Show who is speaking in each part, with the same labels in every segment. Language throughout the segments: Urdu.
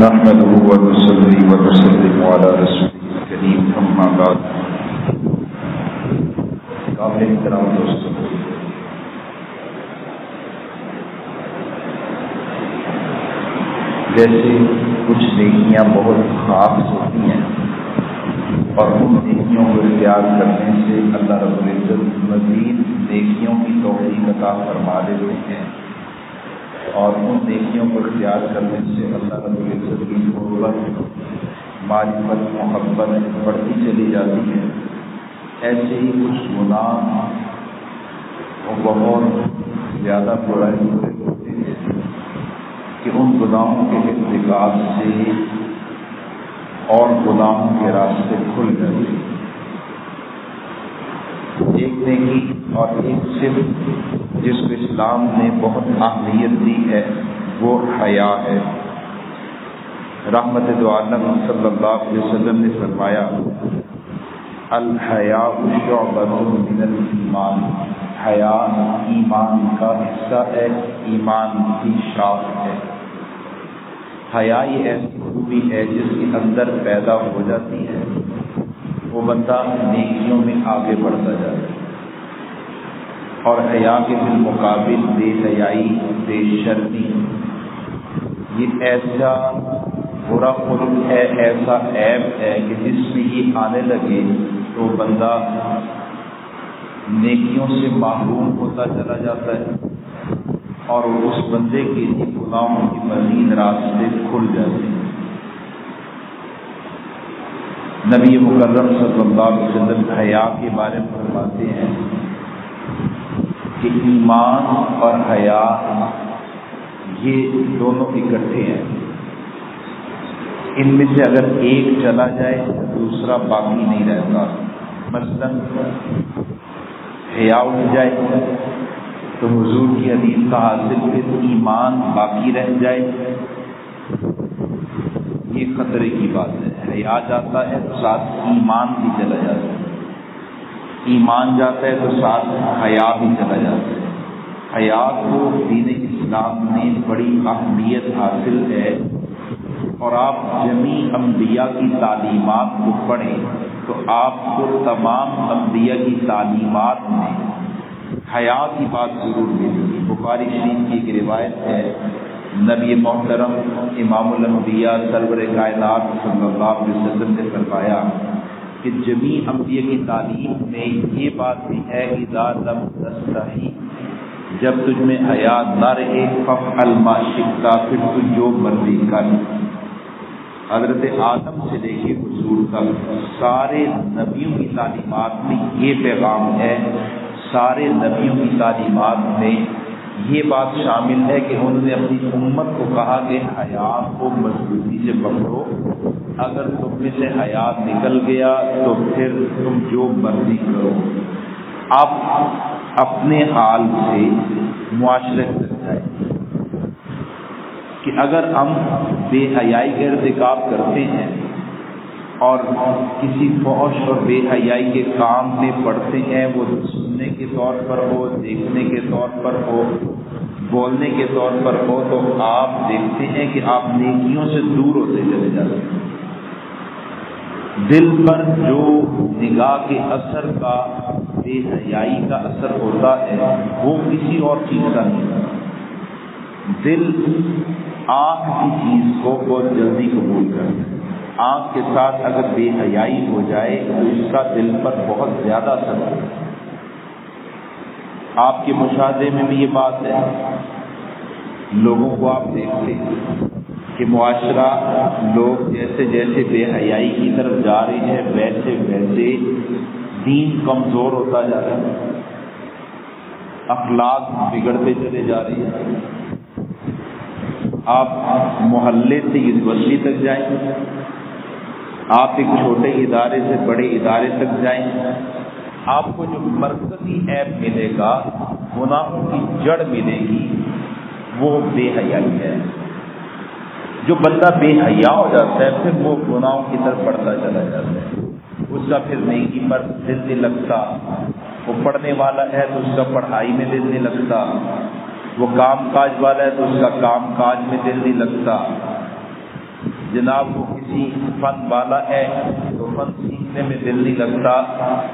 Speaker 1: نحمده ونصلي ونسلم على رسوله الكريم اما بعد. قابل احترام دوستوں، جیسے کچھ نیکیاں بہت خاص ہوتی ہیں اور ان نیکیوں کو اختیار کرنے سے اللہ رب العزت مزید نیکیوں کی توفیق عطا فرما دیتے ہیں، اور ان نیکیوں کو اختیار کرنے سے اللہ رب العزت کی قربت، معرفت، محبت بڑھتی چلی جاتی ہے. ایسے ہی کچھ گناہ اور بہت زیادہ برائی ہوتے ہیں کہ ان گناہوں کے ارتکاب سے اور گناہوں کے راستے کھل جاتے ہیں. ایک نیکی اور ایک صفت جس کو اسلام نے بہت اہمیت دی ہے وہ حیا ہے. رحمت دو عالم صلی اللہ علیہ وسلم نے فرمایا، الحیاء شعبۃ من الایمان، حیا ایمان کا حصہ ہے، ایمان کی شاخ ہے. حیا یہ ایسی خوبی ہے جس کے اندر پیدا ہو جاتی ہے، وہ بندہ نیکیوں میں آگے بڑھتا جاتا ہے. اور حیا کے بالمقابل بے حیائی، بے شرمی، یہ ایسا برا خلق ہے، ایسا عیب ہے کہ جس میں یہ آنے لگے تو بندہ نیکیوں سے محروم ہوتا چلا جاتا ہے اور اس بندے کے لیے گناہوں کی مزید راستے کھل جاتے ہیں. نبی مکرم صلی اللہ علیہ وسلم حیا کے بارے میں فرماتے ہیں کہ ایمان اور حیا یہ دونوں اکٹھے ہیں. ان میں سے اگر ایک چلا جائے دوسرا باقی نہیں رہتا. مثلا حیا اٹھ جائے تو حضور کی حدیث کا حاصل پھر ایمان باقی رہ جائے، یہ خطرے کی بات ہے. حیا جاتا ہے تو ساتھ ایمان بھی چلا جاتا ہے، ایمان جاتا ہے تو ساتھ حیا بھی چلا جاتا ہے. حیا کو دین اسلام میں بڑی اہمیت حاصل ہے، اور آپ جمیع انبیاء کی تعلیمات کو پڑھیں تو آپ کو تمام انبیاء کی تعلیمات میں حیا کی بات ضرور ملے گی. بخاری شریف کی ایک روایت ہے، نبی محترم امام الانبیاء سرور کائنات صلی اللہ علیہ وسلم نے فرمایا کہ جمیع انبیاء کی تعلیم میں یہ بات بھی ہے، اذا لم تستحی، جب تجھ میں حیا نہ رہے، فافعل ما شئت، پھر تو جو مرضی کر. حضرت آدم سے لے کے حضور تک سارے نبیوں کی تعلیمات میں یہ پیغام ہے، سارے نبیوں کی تعلیمات میں یہ بات شامل ہے کہ انہوں نے اپنی امت کو کہا کہ حیا کو مضبوطی سے پکڑو، اگر تم میں سے حیا نکل گیا تو پھر تم جو مرضی کرو. آپ اپنے حال سے معاشرے تک جائیں کہ اگر ہم بے حیائی کا ارتکاب کرتے ہیں اور کسی فحش اور بے حیائی کے کام میں پڑتے ہیں، وہ سننے کے طور پر ہو، دیکھنے کے طور پر ہو، بولنے کے طور پر ہو، تو آپ دیکھتے ہیں کہ آپ نیکیوں سے دور ہوتے چلے جاتے ہیں. دل پر جو نگاہ کے اثر کا، بے حیائی کا اثر ہوتا ہے وہ کسی اور چیز کا نہیں ہوتا. دل آنکھ کی چیز کو بہت جلدی قبول کرتا ہے. آنکھ کے ساتھ اگر بے حیائی ہو جائے تو اس کا دل پر بہت زیادہ اثر ہوتا ہے. آپ کے مشاہدے میں بھی یہ بات ہے، لوگوں کو آپ دیکھتے ہیں کہ معاشرہ، لوگ جیسے جیسے بے حیائی کی طرف جا رہے ہیں ویسے ویسے دین کمزور ہوتا جا رہا ہے، اخلاق بگڑتے چلے جا رہے ہیں. آپ محلے سے یونیورسٹی تک جائیں، آپ ایک چھوٹے ادارے سے بڑے ادارے تک جائیں، آپ کو جو مرکزی عیب ملے گا، گناہوں کی جڑ ملے گی، وہ بے حیائی ہے. جو بندہ بے حیا ہو جاتا ہے پھر وہ گناہوں کی طرف بڑھتا چلا جاتا ہے، اس کا پھر نیکی پر دل نہیں لگتا. وہ پڑھنے والا ہے تو اس کا پڑھائی میں دل نہیں لگتا، وہ کام کاج والا ہے تو اس کا کام کاج میں دل نہیں لگتا. جناب وہ کسی فن والا ہے تو فن سیکھنے میں دل نہیں لگتا،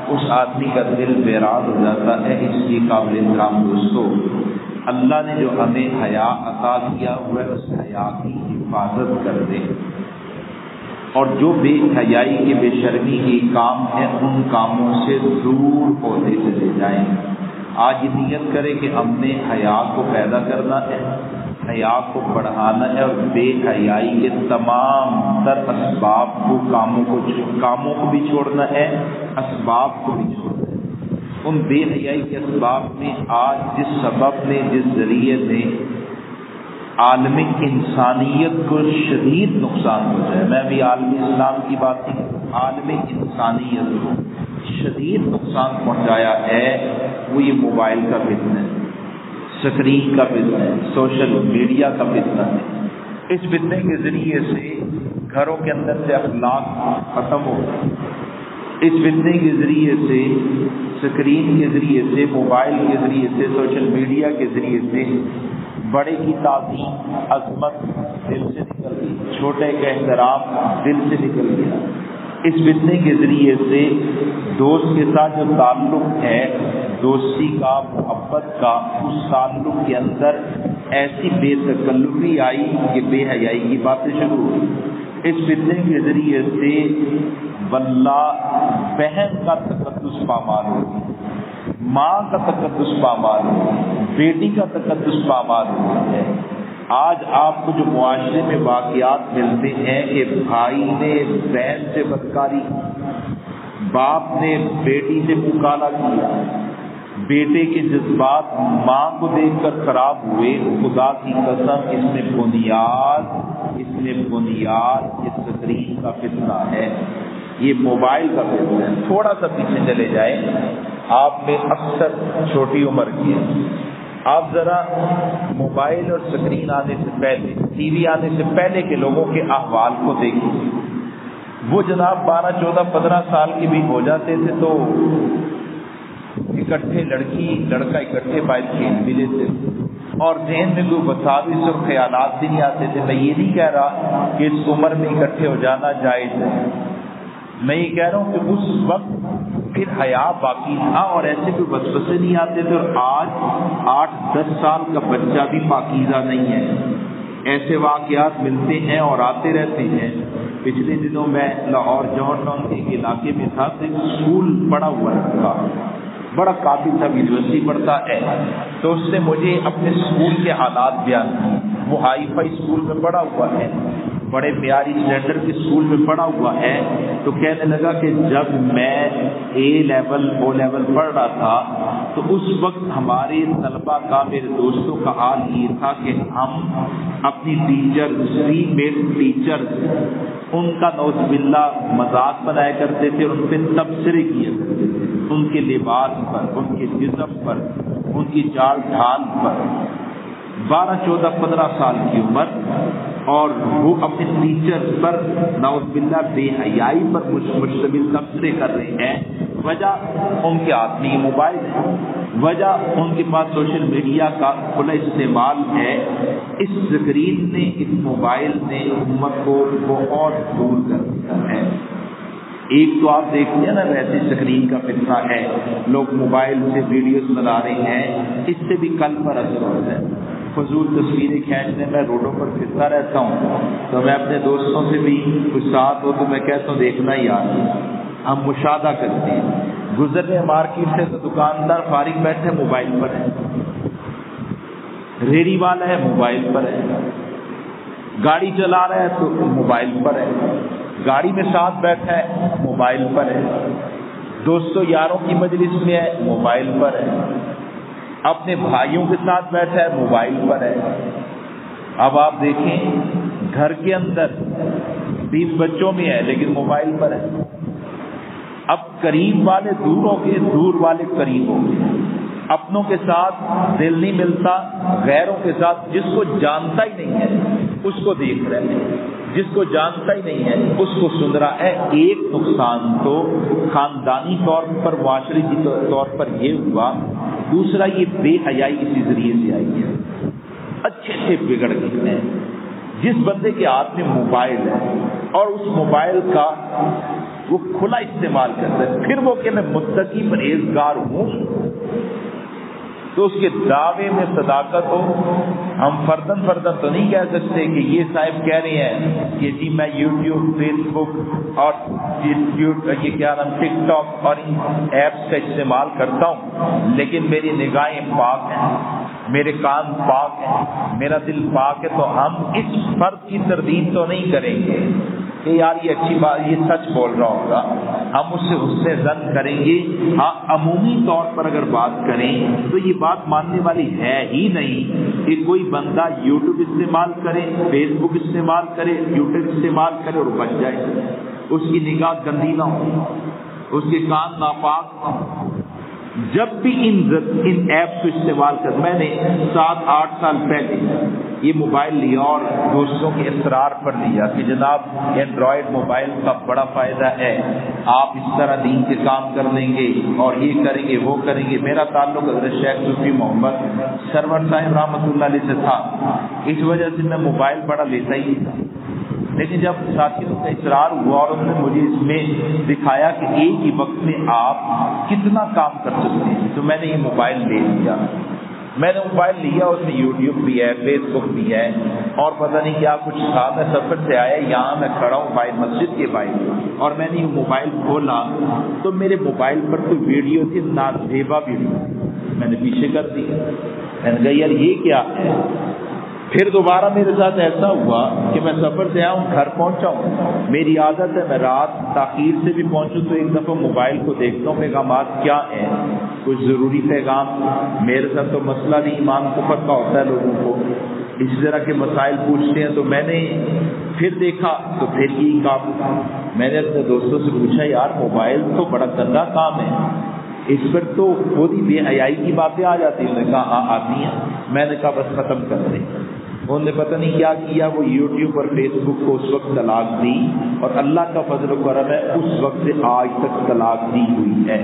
Speaker 1: اس آدمی کا دل بیراد ہو جاتا ہے۔ اس لیے قابل احترام دوستو، اللہ نے جو ہمیں حیا عطا کیا ہوا ہے اس حیا کی حفاظت کر دے، اور جو بے حیائی کے بے شرمی کے کام ہیں ان کاموں سے دور ہوتے چلے جائیں۔ آج نیت کرے کہ ہم نے حیا کو پیدا کرنا ہے، حیا کو بڑھانا ہے، اور بے حیائی کے تمام تر اسباب کو کاموں کو بھی چھوڑنا ہے، اسباب کو بھی چھوڑنا ہے۔ ان بے حیائی کے اسباب میں آج جس سبب نے، جس ذریعے نے عالم انسانیت کو شدید نقصان پہنچا ہے، میں بھی عالم اسلام کی بات نہیں، عالم انسانیت کو شدید نقصان پہنچایا ہے، وہ یہ موبائل کا فتنہ ہے، اسکرین کا فتنہ ہے، سوشل میڈیا کا فتنہ ہے۔ اس فتنے کے ذریعے سے گھروں کے اندر سے اخلاق ختم ہو گئے، اس فتنے کے ذریعے سے، اسکرین کے ذریعے سے، موبائل کے ذریعے سے، سوشل میڈیا کے ذریعے سے بڑے کی تعظیم، عظمت دل سے نکل گئی، چھوٹے کا احترام دل سے نکل گیا۔ اس فتنے کے ذریعے سے دوست کے ساتھ جو تعلق ہے، دوستی کا، محبت کا، اس تعلق کے اندر ایسی بے تکلفی آئی کہ بے حیائی کی باتیں شروع ہوئی۔ اس فتنے کے ذریعے سے واللہ بہن کا تقدس پامال ہو گیا، ماں کا تقدس پامال ہو گیا، بیٹی کا تقدس پامال ہو گیا ہے۔ آج آپ کو جو معاشرے میں واقعات ملتے ہیں کہ بھائی نے بہن سے بدکاری، باپ نے بیٹی سے مکالا کیا، بیٹے کے جذبات ماں کو دیکھ کر خراب ہوئے، خدا کی قسم اس میں بنیاد اس سکرین کا فتنہ ہے، یہ موبائل کا فتنہ ہے۔ تھوڑا سا پیچھے چلے جائیں، آپ میں اکثر چھوٹی عمر کی ہے، آپ ذرا موبائل اور سکرین آنے سے پہلے، ٹی وی آنے سے پہلے کے لوگوں کے احوال کو دیکھیں۔ وہ جناب 12, 14, 15 سال کے بھی ہو جاتے تھے تو اکٹھے لڑکا اکٹھے باہر کھیل بھی لیتے تھے، اور ذہن میں کوئی وساوس اور خیالات بھی نہیں آتے تھے۔ میں یہ نہیں کہہ رہا کہ اس عمر میں اکٹھے ہو جانا جائز ہے، میں یہ کہہ رہا ہوں کہ اس وقت پھر حیا باقی تھا اور ایسے کوئی وسوسے نہیں آتے تھے، اور آج 8-10 سال کا بچہ بھی پاکیزہ نہیں ہے۔ ایسے واقعات ملتے ہیں اور آتے رہتے ہیں۔ پچھلے دنوں میں لاہور جون ٹاؤن کے ایک علاقے میں تھا، تو ایک اسکول پڑا ہوا تھا، بڑا قابل تھا، یونیورسٹی پڑھتا ہے، تو اس نے مجھے اپنے اسکول کے حالات بیان کیے۔ وہ ہائی فائی اسکول میں پڑھا ہوا ہے، بڑے معیاری اسٹینڈرڈ کے اسکول میں پڑھا ہوا ہے، تو کہنے لگا کہ جب میں اے لیول او لیول پڑھ رہا تھا تو اس وقت ہمارے طلباء کا، میرے دوستوں کا حال یہ تھا کہ ہم اپنی ٹیچر ان کا نعوذ باللہ مذاق بنایا کرتے تھے اور ان پہ تبصرے کیا کرتے تھے، ان کے لباس پر، ان کے جسم پر، ان کی چال ڈھال پر۔ 12, 14, 15 سال کی عمر، اور وہ اپنے ٹیچر پر نعوذ باللہ بے حیائی پر مشتمل تبصرے کر رہے ہیں۔ وجہ ان کے ہاتھ میں موبائل ہے، وجہ ان کے پاس سوشل میڈیا کا کھلا استعمال ہے۔ اس سکرین نے، اس موبائل نے امت کو بہت دور کر دیا ہے۔ ایک تو آپ دیکھتے ہیں نا، ویسے سکرین کا فتنہ ہے، لوگ موبائل سے ویڈیوز بنا رہے ہیں، اس سے بھی قلب پر اثر ہوتا ہے۔ فضول تصویریں کھینچنے میں روڈوں پر پھرتا رہتا ہوں، تو میں اپنے دوستوں سے بھی کچھ ساتھ ہو تو میں کہتا ہوں دیکھنا ہی آ رہا ہے، ہم مشاہدہ کرتے ہیں۔ گزرنے مارکیٹ سے تو دکاندار فارغ بیٹھے موبائل پر ہے، ریڑھی والا ہے موبائل پر ہے، گاڑی چلا رہا ہے تو موبائل پر ہے، گاڑی میں ساتھ بیٹھا ہے موبائل پر ہے، دوستوں یاروں کی مجلس میں ہے موبائل پر ہے، اپنے بھائیوں کے ساتھ بیٹھا ہے موبائل پر ہے۔ اب آپ دیکھیں گھر کے اندر 20 بچوں میں ہے لیکن موبائل پر ہے۔ اب قریب والے دور ہو گئے، دور والے قریب ہو گئے، اپنوں کے ساتھ دل نہیں ملتا، غیروں کے ساتھ، جس کو جانتا ہی نہیں ہے اس کو دیکھ رہے ہیں، جس کو جانتا ہی نہیں ہے اس کو سن رہا ہے۔ ایک نقصان تو خاندانی طور پر، معاشرے کی طور پر یہ ہوا، دوسرا یہ بے حیائی اسی ذریعے سے آئی ہے، اچھے سے بگڑ گئے ہیں، جس بندے کے ہاتھ میں موبائل ہے اور اس موبائل کا وہ کھلا استعمال کرتا ہے، پھر وہ کہ میں متقی پرہیزگار ہوں، تو اس کے دعوے میں صداقت ہو۔ ہم فردن تو نہیں کہہ سکتے کہ یہ صاحب کہہ رہے ہیں کہ جی میں یوٹیوب، فیس بک اور یہ کیا نام ٹک ٹاک اور ان ایپس کا استعمال کرتا ہوں، لیکن میری نگاہیں پاک ہیں، میرے کان پاک ہیں، میرا دل پاک ہے، تو ہم اس فرد کی تردید تو نہیں کریں گے کہ یار یہ اچھی بات، یہ سچ بول رہا ہوگا، ہم اس سے حسن ظن کریں گے۔ ہاں عمومی طور پر اگر بات کریں تو یہ بات ماننے والی ہے ہی نہیں کہ کوئی بندہ یوٹیوب استعمال کرے، فیس بک استعمال کرے، ٹویٹر استعمال کرے اور بچ جائے، اس کی نگاہ گندی نہ ہو، اس کے کان ناپاک نہ ہو۔ جب بھی ان ایپس کو استعمال کر، میں نے 7-8 سال پہلے یہ موبائل لیا اور دوستوں کے اصرار پر لیا کہ جناب اینڈرائڈ موبائل کا بڑا فائدہ ہے، آپ اس طرح دین کے کام کر لیں گے اور یہ کریں گے وہ کریں گے۔ میرا تعلق حضرت شیخ صوفی محمد سرور صاحب رحمۃ اللہ علیہ سے تھا، اس وجہ سے میں موبائل بڑا لیتا ہی تھا، لیکن جب ساتھیوں کا اصرار ہوا اور انہوں نے مجھے اس میں دکھایا کہ ایک ہی وقت میں آپ کتنا کام کر سکتے ہیں، تو میں نے یہ موبائل لے لیا۔ میں نے موبائل لیا، اس میں یوٹیوب بھی ہے، فیس بک بھی ہے، اور پتہ نہیں کیا کچھ تھا۔ میں سفر سے آیا، یہاں میں کھڑا ہوں باہر مسجد کے باہر، اور میں نے یہ موبائل کھولا تو میرے موبائل پر کوئی ویڈیو تھی، نازیبا ویڈیو، میں نے پیچھے کر دی۔ میں نے کہا یار یہ کیا ہے؟ پھر دوبارہ میرے ساتھ ایسا ہوا کہ میں سفر سے آیا ہوں، گھر پہنچا ہوں، میری عادت ہے میں رات تاخیر سے بھی پہنچوں تو ایک دفعہ موبائل کو دیکھتا ہوں پیغامات کیا ہیں، کچھ ضروری پیغام۔ میرے ساتھ تو مسئلہ نہیں، ایمان کفر کا ہوتا ہے، لوگوں کو اسی طرح کے مسائل پوچھتے ہیں، تو میں نے پھر دیکھا تو پھر یہی کام۔ میں نے اپنے دوستوں سے پوچھا یار موبائل تو بڑا گندا کام ہے، اس پر تو خود ہی بے حیائی کی باتیں آ جاتی ہیں۔ انہوں نے کہا ہاں آتی ہیں۔ میں نے کہا بس ختم کر دیں۔ انہوں نے پتہ نہیں کیا کیا، وہ یوٹیوب اور فیس بک کو اس وقت طلاق دی، اور اللہ کا فضل و کرم ہے اس وقت سے آج تک طلاق دی ہوئی ہے۔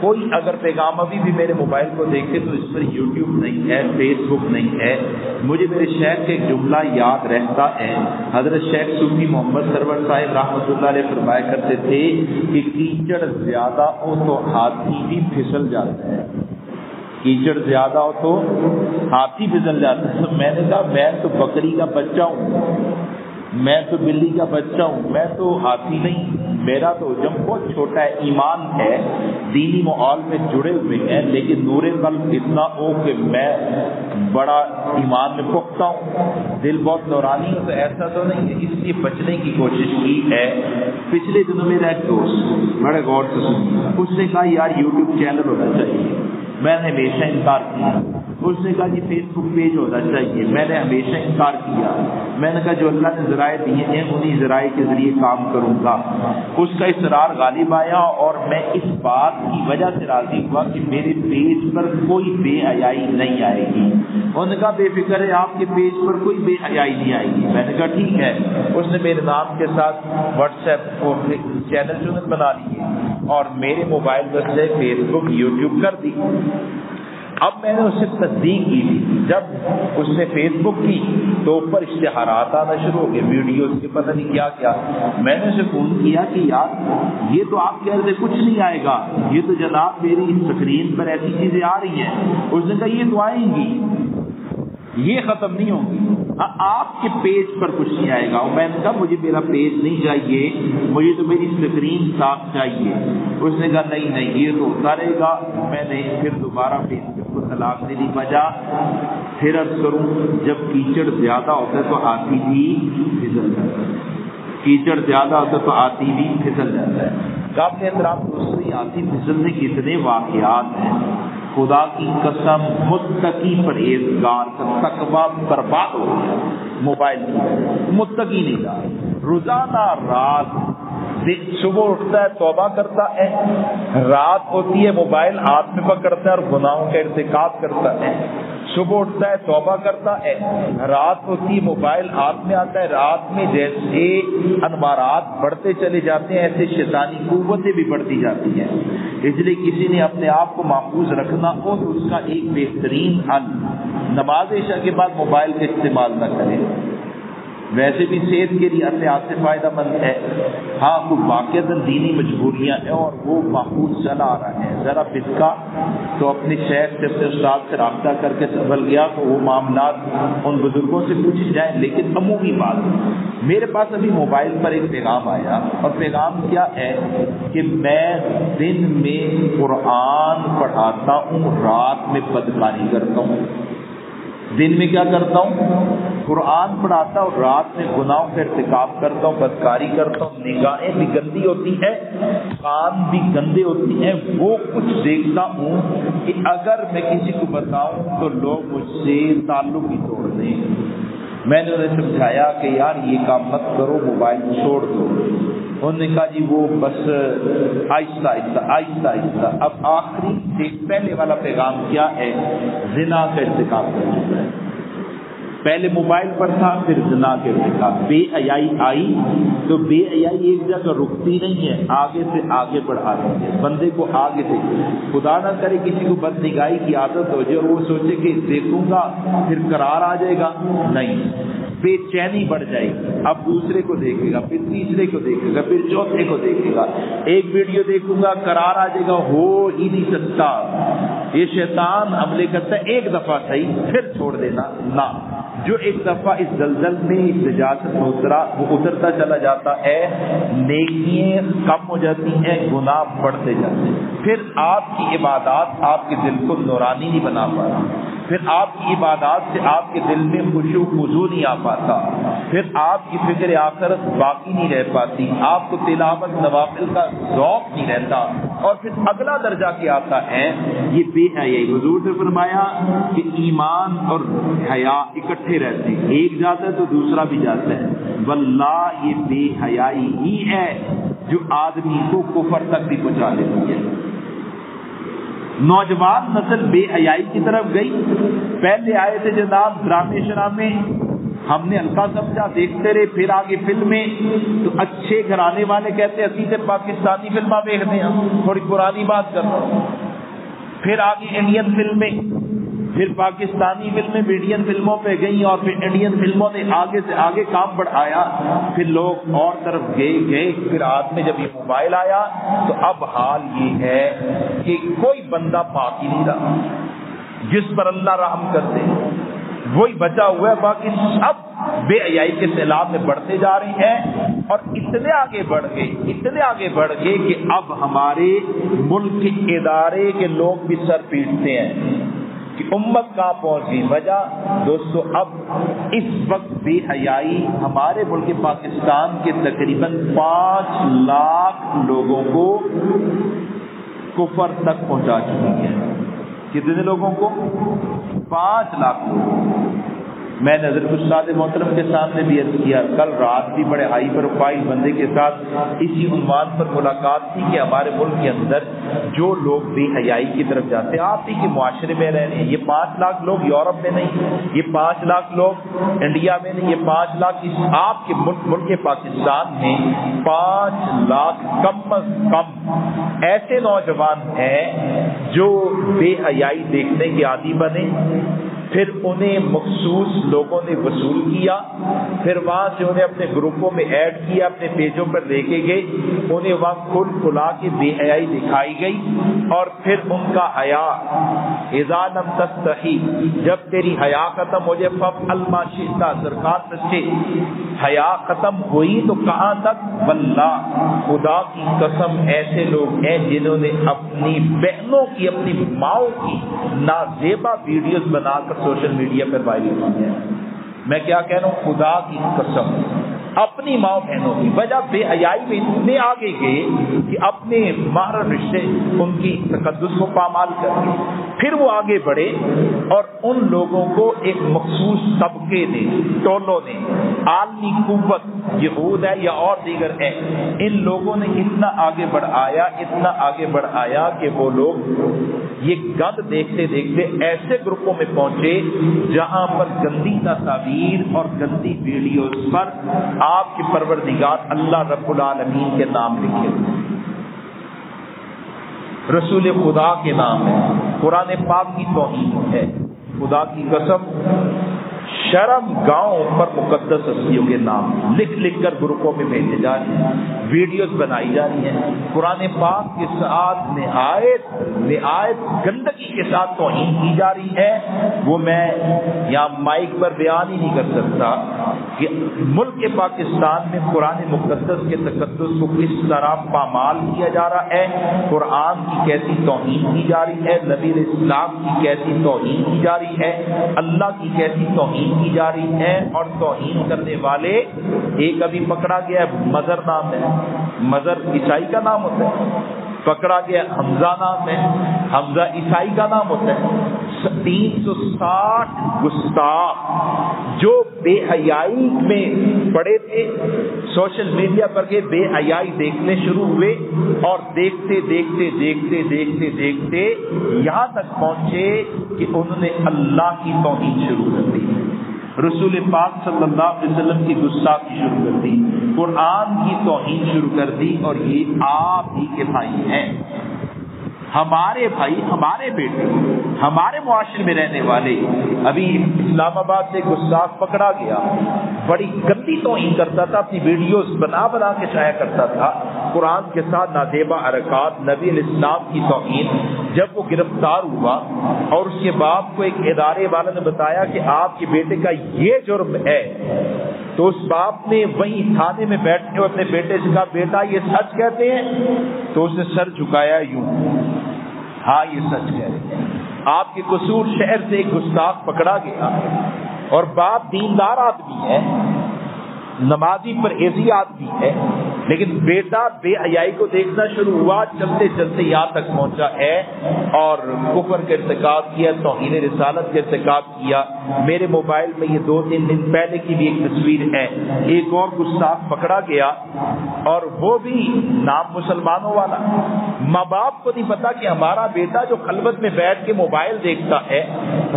Speaker 1: کوئی اگر پیغام ابھی بھی میرے موبائل کو دیکھے تو اس پر یوٹیوب نہیں ہے، فیس بک نہیں ہے۔ مجھے میرے شیخ کا ایک جملہ یاد رہتا ہے، حضرت شیخ صوفی محمد سرور صاحب رحمۃ اللہ علیہ فرمایا کرتے تھے کہ کیچڑ زیادہ ہو تو ہاتھی بھی پھسل جاتا ہے، کیچڑ زیادہ ہو تو ہاتھی پھسل جاتا ہے۔ تو میں نے کہا میں تو بکری کا بچہ ہوں، میں تو بلی کا بچہ ہوں، میں تو ہاتھی نہیں، میرا تو حجم بہت چھوٹا ہے، ایمان ہے، دینی ماحول میں جڑے ہوئے ہیں، لیکن نور قلب اتنا ہو کہ میں بڑا ایمان میں پختہ ہوں، دل بہت نورانی ہو، تو ایسا تو نہیں ہے۔ اس لیے بچنے کی کوشش کی ہے۔ پچھلے دنوں میرا ایک دوست بڑے غور سے سنی، اس نے کہا یار یوٹیوب چینل ہونا چاہیے، میں نے ہمیشہ انکار کیا۔ اس نے کہا جی فیس بک پیج ہونا چاہیے، میں نے ہمیشہ انکار کیا۔ میں نے کہا جو اللہ نے ذرائع دیے ہیں انہی ذرائع کے ذریعے کام کروں گا۔ اس کا اصرار غالب آیا اور میں اس بات کی وجہ سے راضی ہوا کہ میرے پیج پر کوئی بے حیائی نہیں آئے گی۔ انہوں نے کہا بے فکر ہے، آپ کے پیج پر کوئی بے حیائی نہیں آئے گی۔ میں نے کہا ٹھیک ہے۔ اس نے میرے نام کے ساتھ واٹس ایپ کو چینل چونت بنا لیے اور میرے موبائل پر سے فیس بک یوٹیوب کر دی۔ اب میں نے اس سے تصدیق کی تھی، جب اس نے فیس بک کی تو اوپر اشتہارات آنا شروع ہو گئے، ویڈیوز کے پتہ نہیں کیا کیا۔ میں نے اسے فون کیا کہ یار یہ تو آپ کہہ رہے کچھ نہیں آئے گا، یہ تو جناب میری اسکرین پر ایسی چیزیں آ رہی ہیں۔ اس نے کہا یہ تو آئیں گی، یہ ختم نہیں ہوگی، آپ کے پیج پر کچھ نہیں آئے گا۔ میں نے کہا مجھے میرا پیج نہیں چاہیے، مجھے تو میری اسکرین صاف چاہیے۔ اس نے کہا نہیں نہیں یہ تو ہوتا رہے گا۔ میں نے پھر دوبارہ فیس بک کو طلاق دے دی۔ وجہ پھر عرض کروں، جب کیچڑ زیادہ ہوتا ہے تو ہاتھی بھی پھسل جاتا ہے، کیچڑ زیادہ ہوتا ہے تو ہاتھی بھی پھسل جاتا ہے۔ قابل احترام دوستوں، ہاتھی پھسلنے کے اتنے واقعات ہیں، خدا کی قسم متقی پرہیزگار کا تقویٰ برباد ہو گیا موبائل کی، متقی نہیں تھا۔ روزانہ رات صبح اٹھتا ہے توبہ کرتا ہے، رات ہوتی ہے موبائل ہاتھ میں پکڑتا ہے اور گناہوں کا ارتکاب کرتا ہے۔ صبح اٹھتا ہے توبہ کرتا ہے، رات ہوتی ہے موبائل ہاتھ میں آتا ہے، رات میں جیسے انوارات بڑھتے چلے جاتے ہیں ایسے شیطانی قوتیں بھی بڑھتی جاتی ہیں۔ اس لیے کسی نے اپنے آپ کو محفوظ رکھنا ہو تو اس کا ایک بہترین حل نماز عشاء کے بعد موبائل کا استعمال نہ کرے۔ ویسے بھی صحت کے لحاظ سے فائدہ مند ہے. ہاں کوئی واقعتاً دینی مجبوریاں ہیں اور وہ معقول چلا آ رہا ہے, ذرا پھسکا تو اپنی شیخ سے اپنے استاد سے رابطہ کر کے سنبھل گیا تو وہ معاملات ان بزرگوں سے پوچھ جائیں. لیکن عمومی بات, میرے پاس ابھی موبائل پر ایک پیغام آیا, اور پیغام کیا ہے کہ میں دن میں قرآن پڑھاتا ہوں, رات میں بدکاری کرتا ہوں. دن میں کیا کرتا ہوں؟ قرآن پڑھاتا ہوں, رات میں گناہوں کا ارتکاب کرتا ہوں, بدکاری کرتا ہوں. نگاہیں بھی گندی ہوتی ہیں, کان بھی گندے ہوتی ہیں. وہ کچھ دیکھتا ہوں کہ اگر میں کسی کو بتاؤں تو لوگ مجھ سے تعلق ہی توڑ دیں. میں نے انہیں سمجھایا کہ یار یہ کام مت کرو, موبائل چھوڑ دو. انہوں نے کہا جی وہ بس آہستہ آہستہ آہستہ آہستہ. اب آخری ایک پہلے والا پیغام کیا ہے؟ زنا کا ارتکاب کر چکا ہے. پہلے موبائل پر تھا, پھر زنا کے ارتکاب. بے حیائی آئی تو بے حیائی ایک جگہ رکتی نہیں ہے, آگے سے آگے بڑھا رہی ہے بندے کو. آگے سے خدا نہ کرے کسی کو بد نگاہی کی عادت ہو جائے اور وہ سوچے کہ دیکھوں گا پھر قرار آ جائے گا. نہیں, بے چینی بڑھ جائے گی. اب دوسرے کو دیکھے گا, پھر تیسرے کو دیکھے گا, پھر چوتھے کو دیکھے گا. ایک ویڈیو دیکھوں گا, قرار آ جائے گا, ہو ہی نہیں سکتا. یہ شیطان حملے کرتا ہے, ایک دفعہ صحیح پھر چھوڑ دینا نہ. جو ایک دفعہ اس زلزل میں اس نجاست میں اترا وہ اترتا چلا جاتا ہے, نیکیاں کم ہو جاتی ہیں, گناہ بڑھتے جاتے ہیں. پھر آپ کی عبادات آپ کے دل کو نورانی نہیں بنا پاتی. پھر آپ کی عبادات سے آپ کے دل میں خشوع خضوع نہیں آ پاتا. پھر آپ کی فکر آخرت باقی نہیں رہ پاتی. آپ کو تلاوت نوافل کا ذوق نہیں رہتا. اور پھر اگلا درجہ کیا آتا ہے یہ بے حیائی. حضور نے فرمایا کہ ایمان اور حیا اکٹھے رہتے ہیں, ایک جاتا ہے تو دوسرا بھی جاتا ہے. واللہ یہ بے حیائی ہی ہے جو آدمی کو کفر تک بھی پہنچا دیتی ہے. نوجوان نسل بے حیائی کی طرف گئی. پہلے آئے تھے جناب ڈرامے شرامے, ہم نے ہلکا سمجھا, دیکھتے رہے. پھر آگے فلمیں, تو اچھے گھرانے والے کہتے ہیں اسی سے پاکستانی فلمیں دیکھتے ہیں, تھوڑی پرانی بات کر رہا ہوں. پھر آگے انڈین فلمیں, پھر پاکستانی فلمیں انڈین فلموں پہ گئیں, اور پھر انڈین فلموں نے آگے سے آگے کام بڑھایا. پھر لوگ اور طرف گئے. پھر ہاتھ میں جب یہ موبائل آیا تو اب حال یہ ہے کہ کوئی بندہ پاک ہی نہیں رہا. جس پر اللہ رحم کرتے وہی بچا ہوا ہے, باقی سب بے حیائی کے سیلاب میں بڑھتے جا رہے ہیں. اور اتنے آگے بڑھ گئے کہ اب ہمارے ملک کے ادارے کے لوگ بھی سر پیٹتے ہیں کہ امت کہاں پہنچ گئی. وجہ دوستو, اب اس وقت بے حیائی ہمارے ملک پاکستان کے تقریباً 5 لاکھ لوگوں کو کفر تک پہنچا چکی ہے. کتنے لوگوں کو؟ 5 لاکھ لوگوں. میں نظر استاد محترم کے سامنے بھی عرض کیا, کل رات بھی بڑے ہائی پروفائل بندے کے ساتھ اسی عنوان پر ملاقات تھی کہ ہمارے ملک کے اندر جو لوگ بے حیائی کی طرف جاتے ہیں, آپ ہی کے معاشرے میں رہ رہے ہیں. یہ 5 لاکھ لوگ یورپ میں نہیں, یہ 5 لاکھ لوگ انڈیا میں نہیں, یہ 5 لاکھ آپ کے ملک پاکستان میں 5 لاکھ کم از کم ایسے نوجوان ہیں جو بے حیائی دیکھنے کے عادی بنے. پھر انہیں مخصوص لوگوں نے وصول کیا, پھر وہاں سے انہیں اپنے گروپوں میں ایڈ کیا, اپنے پیجوں پر لے کے گئے, انہیں وہاں کھلا کے بے حیائی دکھائی گئی. اور پھر ان کا حیا, اذا لم تستحی, جب تیری حیا ختم ہو جائے, فافعل ما شئت, سرکار سے حیا ختم ہوئی تو کہاں تک؟ واللہ, خدا کی قسم ایسے لوگ ہیں جنہوں نے اپنی بہنوں کی, اپنی ماؤں کی نازیبا ویڈیوز بنا کر سوشل میڈیا پر وائرل کی ہے. میں کیا کہہ رہا ہوں, خدا کی قسم, اپنی ماں بہنوں کی. وجہ بے حیائی میں اتنے آگے گئے کہ اپنے محرم رشتے ان کی تقدس کو پامال کر کے پھر وہ آگے بڑھے اور ان لوگوں کو ایک مخصوص طبقے نے, ٹولوں نے, عالمی قوت یہود ہے یا اور دیگر ہے, ان لوگوں نے اتنا آگے بڑھایا کہ وہ لوگ یہ گند دیکھتے دیکھتے ایسے گروپوں میں پہنچے جہاں پر گندی تصاویر اور گندی ویڈیوز پر آپ کے پروردگار اللہ رب العالمین کے نام لکھے, رسول خدا کے نام ہے, قرآن پاک کی توہین ہے. خدا کی قسم شرم گاؤں پر مقدس ہستیوں کے نام لکھ لکھ کر گروپوں میں بھیجے جا رہے ہیں، ویڈیوز بنائی جا رہی ہیں، قرآن پاک کے ساتھ نہایت گندگی کے ساتھ توہین کی جا رہی ہے۔ وہ میں یہاں مائک پر بیان ہی نہیں کر سکتا کہ ملک پاکستان میں قرآن مقدس کے تقدس کو کس طرح پامال کیا جا رہا ہے، قرآن کی کیسی توہین کی جا رہی ہے، نبی اسلام کی کیسی توہین کی جا رہی ہے، اللہ کی کیسی توہین کی جا رہی ہے۔ اور توہین کرنے والے ایک ابھی پکڑا گیا ہے، مظہر نام ہے، مظہر عیسائی کا نام ہوتا ہے، پکڑا گیا حمزہ نام ہے، حمزہ عیسائی کا نام ہوتا ہے۔ 360 گستاخ جو بے حیائی میں پڑے تھے، سوشل میڈیا پر کے بے حیائی دیکھنے شروع ہوئے اور دیکھتے دیکھتے دیکھتے دیکھتے دیکھتے یہاں تک پہنچے کہ انہوں نے اللہ کی توہین شروع کر دی، رسول پاک صلی اللہ علیہ وسلم کی گستاخی شروع کر دی، قرآن کی توہین شروع کر دی۔ اور یہ آپ ہی کے بھائی ہیں، ہمارے بھائی، ہمارے بیٹے، ہمارے معاشرے میں رہنے والے۔ ابھی اسلام آباد سے گستاخ پکڑا گیا، بڑی گندی توہین کرتا تھا، اپنی ویڈیوز بنا بنا کے شائع کرتا تھا، قرآن کے ساتھ نازیبہ حرکات، نبی علیہ السلام کی توہین۔ جب وہ گرفتار ہوا اور اس کے باپ کو ایک ادارے والے نے بتایا کہ آپ کے بیٹے کا یہ جرم ہے، تو اس باپ نے وہیں تھانے میں بیٹھے ہوئے اپنے بیٹے سے کہا، بیٹا یہ سچ کہتے ہیں؟ تو اس نے سر جھکایا یوں، ہاں یہ سچ کہہ رہے ہیں۔ آپ کے قصور شہر سے ایک گستاخ پکڑا گیا اور باپ دیندار آدمی ہے، نمازی پرہیزی آدمی ہے، لیکن بیٹا بے حیائی کو دیکھنا شروع ہوا، چلتے چلتے یہاں تک پہنچا ہے اور کفر کا ارتکاب کیا، توہین رسالت کا ارتکاب کیا۔ میرے موبائل میں یہ 2-3 دن پہلے کی بھی ایک تصویر ہے، ایک اور گستاخ پکڑا گیا اور وہ بھی نام مسلمانوں والا۔ ماں باپ کو نہیں پتا کہ ہمارا بیٹا جو خلوت میں بیٹھ کے موبائل دیکھتا ہے،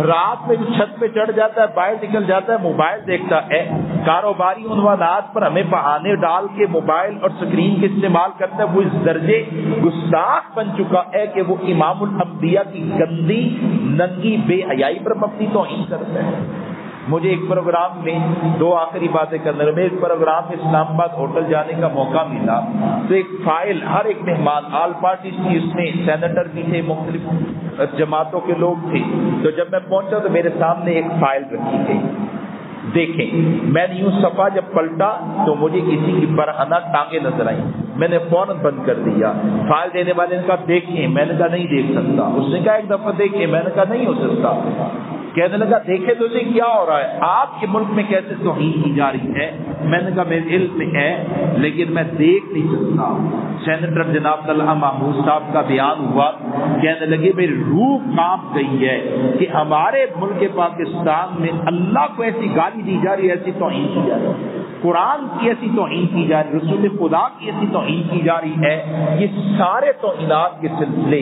Speaker 1: رات میں جو چھت پہ چڑھ جاتا ہے، باہر نکل جاتا ہے، موبائل دیکھتا ہے، کاروباری عنوانات پر ہمیں بہانے ڈال کے موبائل اور سکرین کے استعمال کرتا ہے، وہ اس درجے گستاخ بن چکا ہے کہ وہ امام الانبیاء کی گندی ننگی بے حیائی پر مبنی توہین کرتا ہے۔ مجھے ایک پروگرام میں 2 آخری باتیں کرنے میں، ایک پروگرام میں اسلام آباد ہوٹل جانے کا موقع ملا، تو ایک فائل ہر ایک مہمان آل پارٹیز کی، اس میں سینیٹر بھی تھے، مختلف جماعتوں کے لوگ تھے۔ تو جب میں پہنچا تو میرے سامنے ایک فائل رکھی گئی، دیکھیں میں نے یوں صفحہ جب پلٹا تو مجھے کسی کی برہنہ ٹانگیں نظر آئی، میں نے فوراً بند کر دیا۔ فائل دینے والے نے کہا دیکھیں، میں نے کہا نہیں دیکھ سکتا، اس نے کہا ایک دفعہ دیکھیں، میں نے کہا نہیں ہو سکتا۔ کہنے لگا دیکھے تو نہیں کیا ہو رہا ہے، آپ کے ملک میں کیسے توہین کی جا رہی ہے؟ میں نے کہا میرے علم میں ہے لیکن میں دیکھ نہیں سکتا۔ سینیٹر جناب طلحہ محمود صاحب کا بیان ہوا، کہنے لگے میری روح کانپ گئی ہے کہ ہمارے ملک پاکستان میں اللہ کو ایسی گالی دی جا رہی ہے، ایسی توہین کی جا رہی ہے، قرآن کی ایسی توہین کی جا رہی ہے، رسول خدا کی ایسی توہین کی جا رہی ہے۔ یہ سارے توہینات کے سلسلے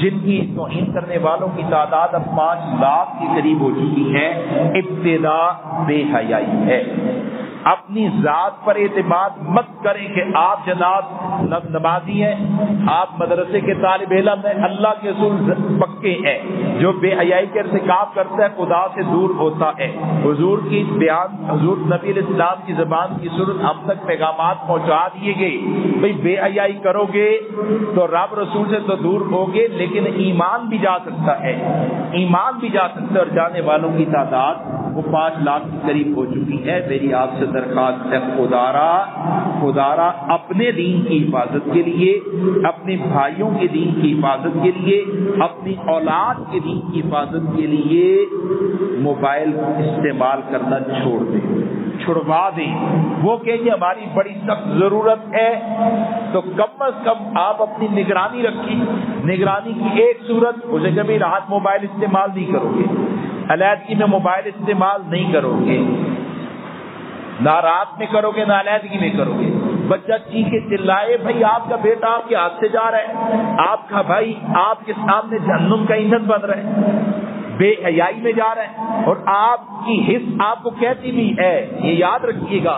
Speaker 1: جن کی توہین کرنے والوں کی تعداد اب 5 لاکھ کے قریب ہو چکی ہے، ابتدا بے حیائی ہے۔ اپنی ذات پر اعتماد مت کریں کہ آپ جناب نمازی ہیں، آپ مدرسے کے طالب علم ہیں، اللہ کے اصول پکے ہیں۔ جو بے حیائی کے ارتکاب کرتا ہے خدا سے دور ہوتا ہے۔ حضور کی بیان، حضور نبی علیہ السلام کی زبان کی صورت ہم تک پیغامات پہنچا دیے گئے، بھئی بے حیائی کرو گے تو رب رسول سے تو دور ہوگے، لیکن ایمان بھی جا سکتا ہے، ایمان بھی جا سکتا ہے، اور جانے والوں کی تعداد وہ 5 لاکھ کے قریب ہو چکی ہے۔ میری آپ سے درخواست ہے، خدارا اپنے دین کی حفاظت کے لیے، اپنے بھائیوں کے دین کی حفاظت کے لیے، اپنی اولاد کے دین کی حفاظت کے لیے موبائل استعمال کرنا چھوڑ دیں، چھڑوا دیں۔ وہ کہ ہماری بڑی سخت ضرورت ہے تو کم از کم آپ اپنی نگرانی رکھیں۔ نگرانی کی ایک صورت، اسے کبھی رات موبائل استعمال نہیں کرو گے، علیحدگی میں موبائل استعمال نہیں کرو گے، نہ رات میں کرو گے نہ علیحدگی میں کرو گے۔ بچہ چیخے چلائے، بھائی آپ کا بیٹا آپ کے ہاتھ سے جا رہا ہے، آپ کا بھائی آپ کے سامنے جہنم کا ایندھن بن رہا ہے، بے حیائی میں جا رہا ہے، اور آپ کی حص آپ کو کہتی بھی ہے، یہ یاد رکھیے گا،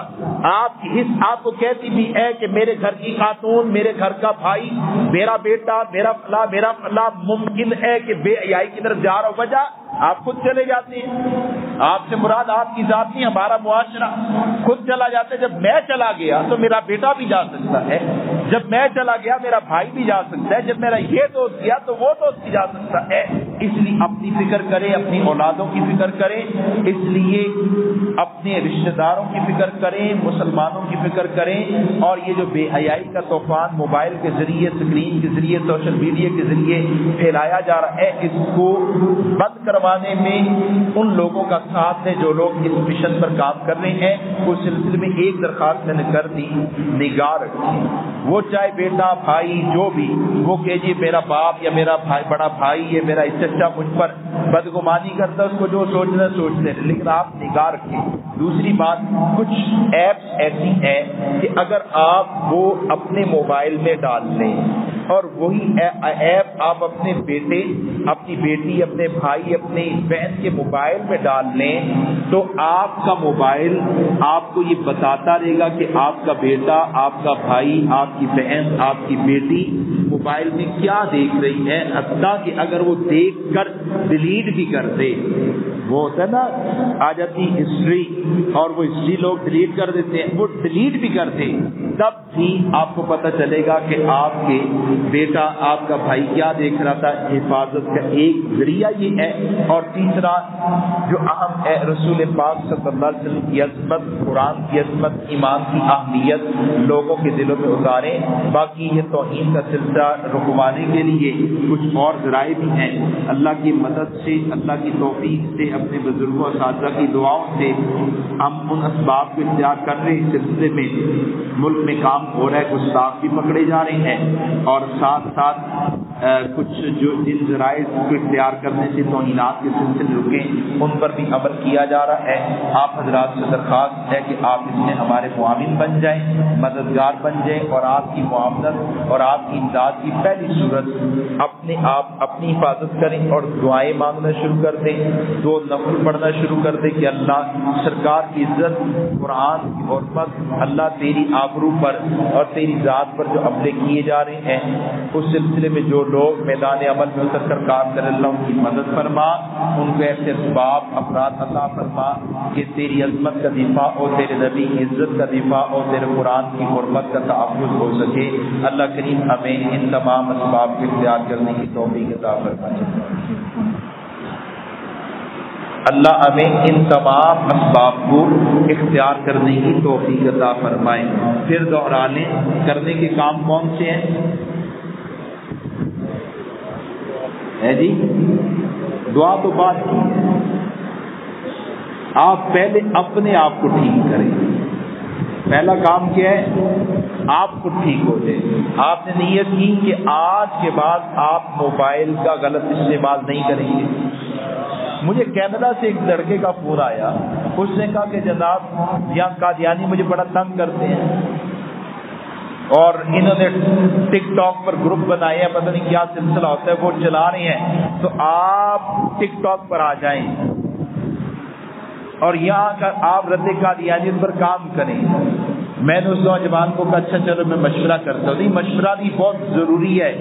Speaker 1: آپ کی حص آپ کو کہتی بھی ہے کہ میرے گھر کی خاتون، میرے گھر کا بھائی، میرا بیٹا، میرا فلاں ممکن ہے کہ بے حیائی کی طرف جا رہا ہو۔ وجہ آپ خود چلے جاتے ہیں، آپ سے مراد آپ کی ذات نہیں، ہمارا معاشرہ خود چلا جاتا ہے۔ جب میں چلا گیا تو میرا بیٹا بھی جا سکتا ہے، جب میں چلا گیا میرا بھائی بھی جا سکتا ہے، جب میرا یہ دوست گیا تو وہ دوست بھی جا سکتا ہے۔ اس لیے اپنی فکر کریں، اپنی اولادوں کی فکر کریں، اس لیے اپنے رشتہ داروں کی فکر کریں، مسلمانوں کی فکر کریں۔ اور یہ جو بے حیائی کا طوفان موبائل کے ذریعے، اسکرین کے ذریعے، سوشل میڈیا کے ذریعے پھیلایا جا رہا ہے، اس کو بند کروانے میں ان لوگوں کا ساتھ ہے جو لوگ اس مشن پر کام کر رہے ہیں۔ اس سلسلے میں ایک درخواست میں نے کر دی، نگاہ رکھیں، وہ چاہے بیٹا بھائی جو بھی، وہ کہ جی میرا باپ یا میرا بھائی، بڑا بھائی ہے میرا، اس سے اچھا مجھ پر بدگمانی کرتا ہے، اس کو جو سوچنا سوچتے ہیں، لیکن آپ نگاہ رکھیں۔ دوسری بات، کچھ ایپس ایسی ہیں کہ اگر آپ وہ اپنے موبائل میں ڈال لیں اور وہی ایپ آپ اپنے بیٹے، اپنی بیٹی، اپنے بھائی، اپنی بہن کے موبائل میں ڈال لیں تو آپ کا موبائل آپ کو یہ بتاتا رہے گا کہ آپ کا بیٹا، آپ کا بھائی، آپ کی بہن، آپ کی بیٹی موبائل میں کیا دیکھ رہی ہے، حتیٰ کہ اگر وہ دیکھ کر ڈیلیٹ بھی کر دے، وہ ہوتا ہے نا آ جاتی ہسٹری، اور وہ ہسٹری لوگ ڈیلیٹ کر دیتے ہیں، وہ ڈیلیٹ بھی کر دے تب بھی آپ کو پتہ چلے گا کہ آپ کے بیٹا، آپ کا بھائی کیا دیکھ رہا تھا۔ حفاظت کا ایک ذریعہ یہ ہے۔ اور تیسرا جو اہم ہے، رسول پاک صلی اللہ علیہ وسلم کی عظمت، قرآن کی عظمت، ایمان کی اہمیت لوگوں کے دلوں میں اتاریں۔ باقی یہ توہین کا سلسلہ رکوانے کے لیے کچھ اور ذرائع بھی ہیں۔ اللہ کی مدد سے، اللہ کی توفیق سے، اپنے بزرگوں اساتذہ کی دعاؤں سے ہم ان اسباب کو اختیار کر رہے ہیں۔ اس سلسلے میں ملک میں کام ہو رہا ہے، گستاخ بھی پکڑے جا رہے ہیں، اور ساتھ ساتھ کچھ جو جن ذرائع کو اختیار کرنے سے توہینات کے سلسلے رکیں، ان پر بھی عمل کیا جا رہا ہے۔ آپ حضرات سے درخواست ہے کہ آپ اس میں ہمارے معاون بن جائیں، مددگار بن جائیں، اور آپ کی معاونت اور آپ کی امداد کی پہلی صورت اپنے آپ اپنی حفاظت کریں اور دعائیں مانگنا شروع کر دیں، دو نفل پڑھنا شروع کر دیں کہ اللہ سرکار کی عزت، قرآن کی حرمت، اللہ تیری آبرو پر اور تیری ذات پر جو عملے کیے جا رہے ہیں، اس سلسلے میں جو لوگ میدان عمل میں اتر کر کام کر، اللہ ان کی مدد فرما، ان کو ایسے اسباب افراد عطا فرما کہ تیری عظمت کا دفاع اور تیرے نبی کی عزت کا دفاع اور تیرے قرآن کی حرمت کا تحفظ ہو سکے۔ اللہ کریم ہمیں ان تمام اسباب کو اختیار کرنے کی توفیق عطا فرمائے۔ اللہ ہمیں ان تمام اسباب کو اختیار کرنے کی توفیق عطا فرمائے۔ پھر دہرانے کرنے کے کام کون سے ہیں؟ ہے جی، دعا تو بات کی، آپ پہلے اپنے آپ کو ٹھیک کریں۔ پہلا کام کیا ہے؟ آپ کو ٹھیک ہو جائے۔ آپ نے نیت کی کہ آج کے بعد آپ موبائل کا غلط استعمال نہیں کریں گے۔ مجھے کینیڈا سے ایک لڑکے کا فون آیا، اس نے کہا کہ جناب یہاں قادیانی مجھے بڑا تنگ کرتے ہیں، اور انہوں نے ٹک ٹاک پر گروپ بنائے ہیں، پتہ نہیں کیا سلسلہ ہوتا ہے، وہ چلا رہے ہیں، تو آپ ٹک ٹاک پر آ جائیں اور یہاں کا آپ رد قادیانیت پر کام کریں۔ میں نے اس نوجوان کو کہا اچھا چلو میں مشورہ کرتا ہوں۔ نہیں، مشورہ بھی بہت ضروری ہے۔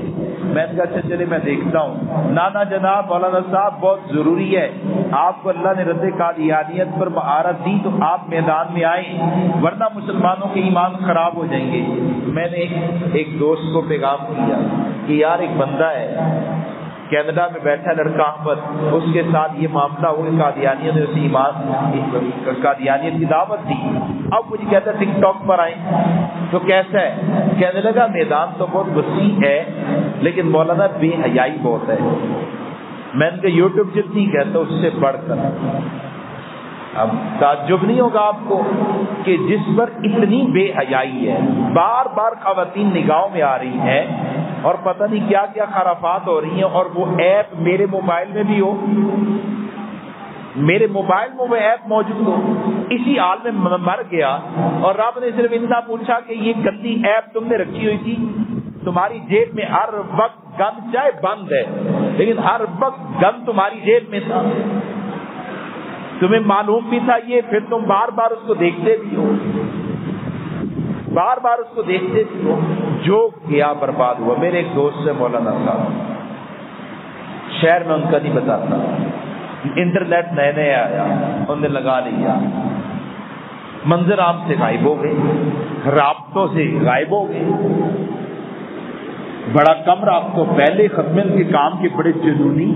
Speaker 1: میں نے کہا اچھا چلے میں دیکھتا ہوں۔ نانا جناب مولانا صاحب بہت ضروری ہے، آپ کو اللہ نے رد قادیانیت پر مہارت دی تو آپ میدان میں آئیں، ورنہ مسلمانوں کے ایمان خراب ہو جائیں گے۔ میں نے ایک دوست کو پیغام کیا کہ یار ایک بندہ ہے کینیڈا میں بیٹھا لڑکا احمد، اس کے ساتھ یہ معاملہ ہوا، قادیانیت نے اسے ایمان قادیانیت کی دعوت دی، اب مجھے کہتا ہے ٹک ٹاک پر آئیں، تو کیسا ہے؟ کہنے لگا میدان تو بہت وسیع ہے لیکن مولانا بے حیائی بہت ہے۔ میں نے کہا یوٹیوب جتنی کہتا اس سے بڑھ کر۔ اب تعجب نہیں ہوگا آپ کو کہ جس پر اتنی بے حیائی ہے، بار بار خواتین نگاہوں میں آ رہی ہیں اور پتہ نہیں کیا کیا خرافات ہو رہی ہیں، اور وہ ایپ میرے موبائل میں بھی ہو، میرے موبائل میں وہ ایپ موجود ہو، اسی حال میں مر گیا، اور رب نے صرف اتنا پوچھا کہ یہ گندی ایپ تم نے رکھی ہوئی تھی، تمہاری جیب میں ہر وقت گند چاہے بند ہے لیکن ہر وقت گند تمہاری جیب میں تھا، تمہیں معلوم بھی تھا یہ، پھر تم بار بار اس کو دیکھتے بھی ہو، بار بار اس کو دیکھتے بھی ہو، جو کیا برباد ہوا۔ میرے ایک دوست سے مولانا صاحب، شہر میں ان کا نہیں بتاتا، انٹرنیٹ نئے نئے آیا، انہوں نے لگا لیا، منظر عام سے غائب ہو گئے، رابطوں سے غائب ہو گئے، بڑا کم رابطوں، پہلے ختم کے کام کے بڑے جنونی،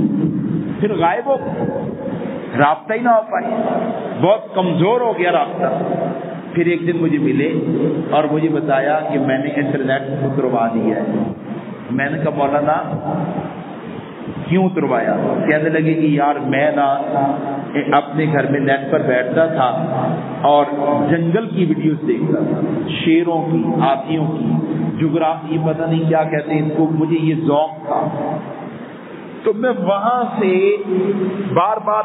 Speaker 1: پھر غائب ہو گئے، رابطہ ہی نہ ہو پائے، بہت کمزور ہو گیا رابطہ۔ پھر ایک دن مجھے ملے اور مجھے بتایا کہ میں نے انٹرنیٹ اتروا دیا ہے۔ میں نے کہا مولانا کیوں اتروایا؟ کہنے لگے کہ یار میں نا اپنے گھر میں نیٹ پر بیٹھتا تھا اور جنگل کی ویڈیوز دیکھتا تھا، شیروں کی، ہاتھیوں کی، جغرافی پتہ نہیں کیا کہتے ہیں ان کو، مجھے یہ ذوق تھا، تو میں وہاں سے بار بار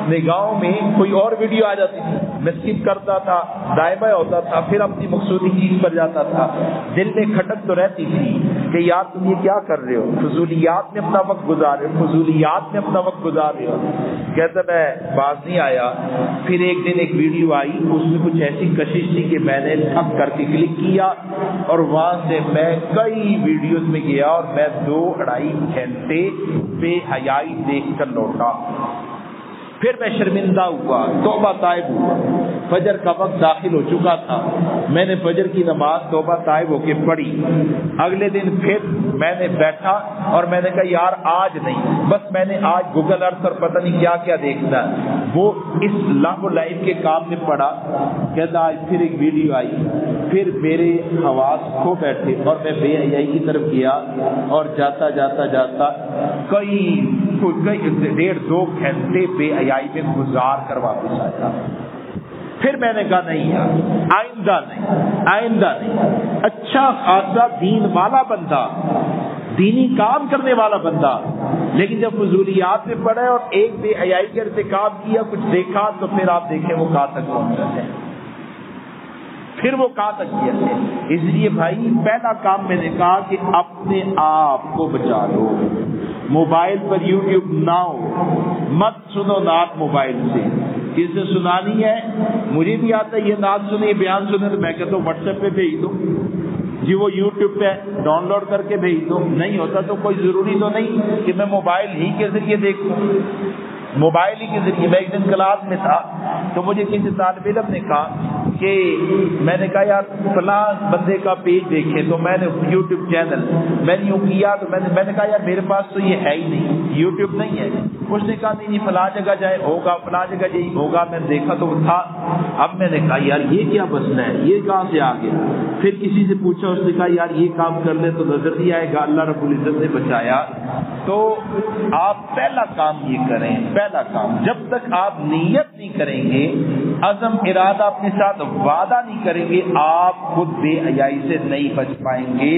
Speaker 1: نگاہوں میں کوئی اور ویڈیو آ جاتی تھی، میں اسکپ کرتا تھا، دائیں بائیں ہوتا تھا، پھر اپنی مقصودی چیز پر جاتا تھا۔ دل میں کھٹک تو رہتی تھی کہ یار تم یہ کیا کر رہے ہو، فضولیات میں اپنا وقت گزار رہے ہو، فضولیات میں اپنا وقت گزار رہے ہو۔ کہتا میں باز نہیں آیا۔ پھر ایک دن ایک ویڈیو آئی، اس میں کچھ ایسی کشش تھی کہ میں نے تھک کر کے کلک کیا اور وہاں سے میں کئی ویڈیوز میں گیا اور میں 2-2.5 گھنٹے بے حیائی دیکھ کر لوٹا۔ پھر میں شرمندہ ہوا، توبہ طائب ہوا، فجر کا وقت داخل ہو چکا تھا، میں نے فجر کی نماز توبہ طائب ہو کے پڑھی۔ اگلے دن پھر میں نے بیٹھا اور میں نے کہا یار آج نہیں، بس میں نے آج گوگل ارتھ پر پتہ نہیں کیا کیا دیکھنا ہے، وہ اس لہو لعب کے کام میں پڑا۔ کہتا آج پھر ایک ویڈیو آئی، پھر میرے حواس کھو بیٹھے اور میں بے حیائی کی طرف گیا اور جاتا جاتا جاتا کئی 1.5-2 گھنٹے بے حیائی میں گزار کر واپس آیا۔ پھر میں نے کہا نہیں یار آئندہ نہیں۔ اچھا خاصا دین والا بندہ، دینی کام کرنے والا بندہ، لیکن جب فضولیات میں پڑے اور ایک بے حیائی کا ارتکاب کیا، کچھ دیکھا، تو پھر آپ دیکھیں وہ کہاں تک پہنچ جاتے ہیں، پھر وہ کہاں تک کیا ہے۔ اس لیے بھائی پہلا کام میں نے کہا کہ اپنے آپ کو بچا لو، موبائل پر یوٹیوب نہ ہو، مت سنو نعت موبائل سے، کس سے سنانی ہے؟ مجھے بھی آتا ہے یہ نعت سنے، بیان سنے، تو میں کہتا ہوں واٹس ایپ پہ بھیج دو جی، وہ یوٹیوب پہ ڈاؤن لوڈ کر کے بھیج دو۔ نہیں ہوتا تو کوئی ضروری تو نہیں کہ میں موبائل ہی کے ذریعے دیکھوں، موبائل ہی کے ذریعے۔ میں ایک دن کلاس میں تھا تو مجھے کسی طالب علم نے کہا کہ میں نے کہا یار فلاں بندے کا پیج دیکھے، تو میں نے یوٹیوب چینل میں نے یوں کیا، تو میں نے کہا یار میرے پاس تو یہ ہے ہی نہیں، یوٹیوب نہیں ہے۔ اس نے کہا نہیں فلاں جگہ جائے ہوگا، فلاں جگہ یہی ہوگا۔ میں نے دیکھا تو وہ تھا۔ اب میں نے کہا یار یہ کیا مسئلہ ہے، یہ کہاں سے آ گیا؟ پھر کسی سے پوچھا، اس نے کہا یار یہ کام کر لے تو نظر نہیں آئے گا، اللہ رب العزت نے بچایا۔ تو آپ پہلا کام یہ کریں، پہلا کام جب تک آپ نیت نہیں کریں گے، عزم ارادہ اپنے ساتھ وعدہ نہیں کریں گے، آپ خود بے حیائی سے نہیں بچ پائیں گے۔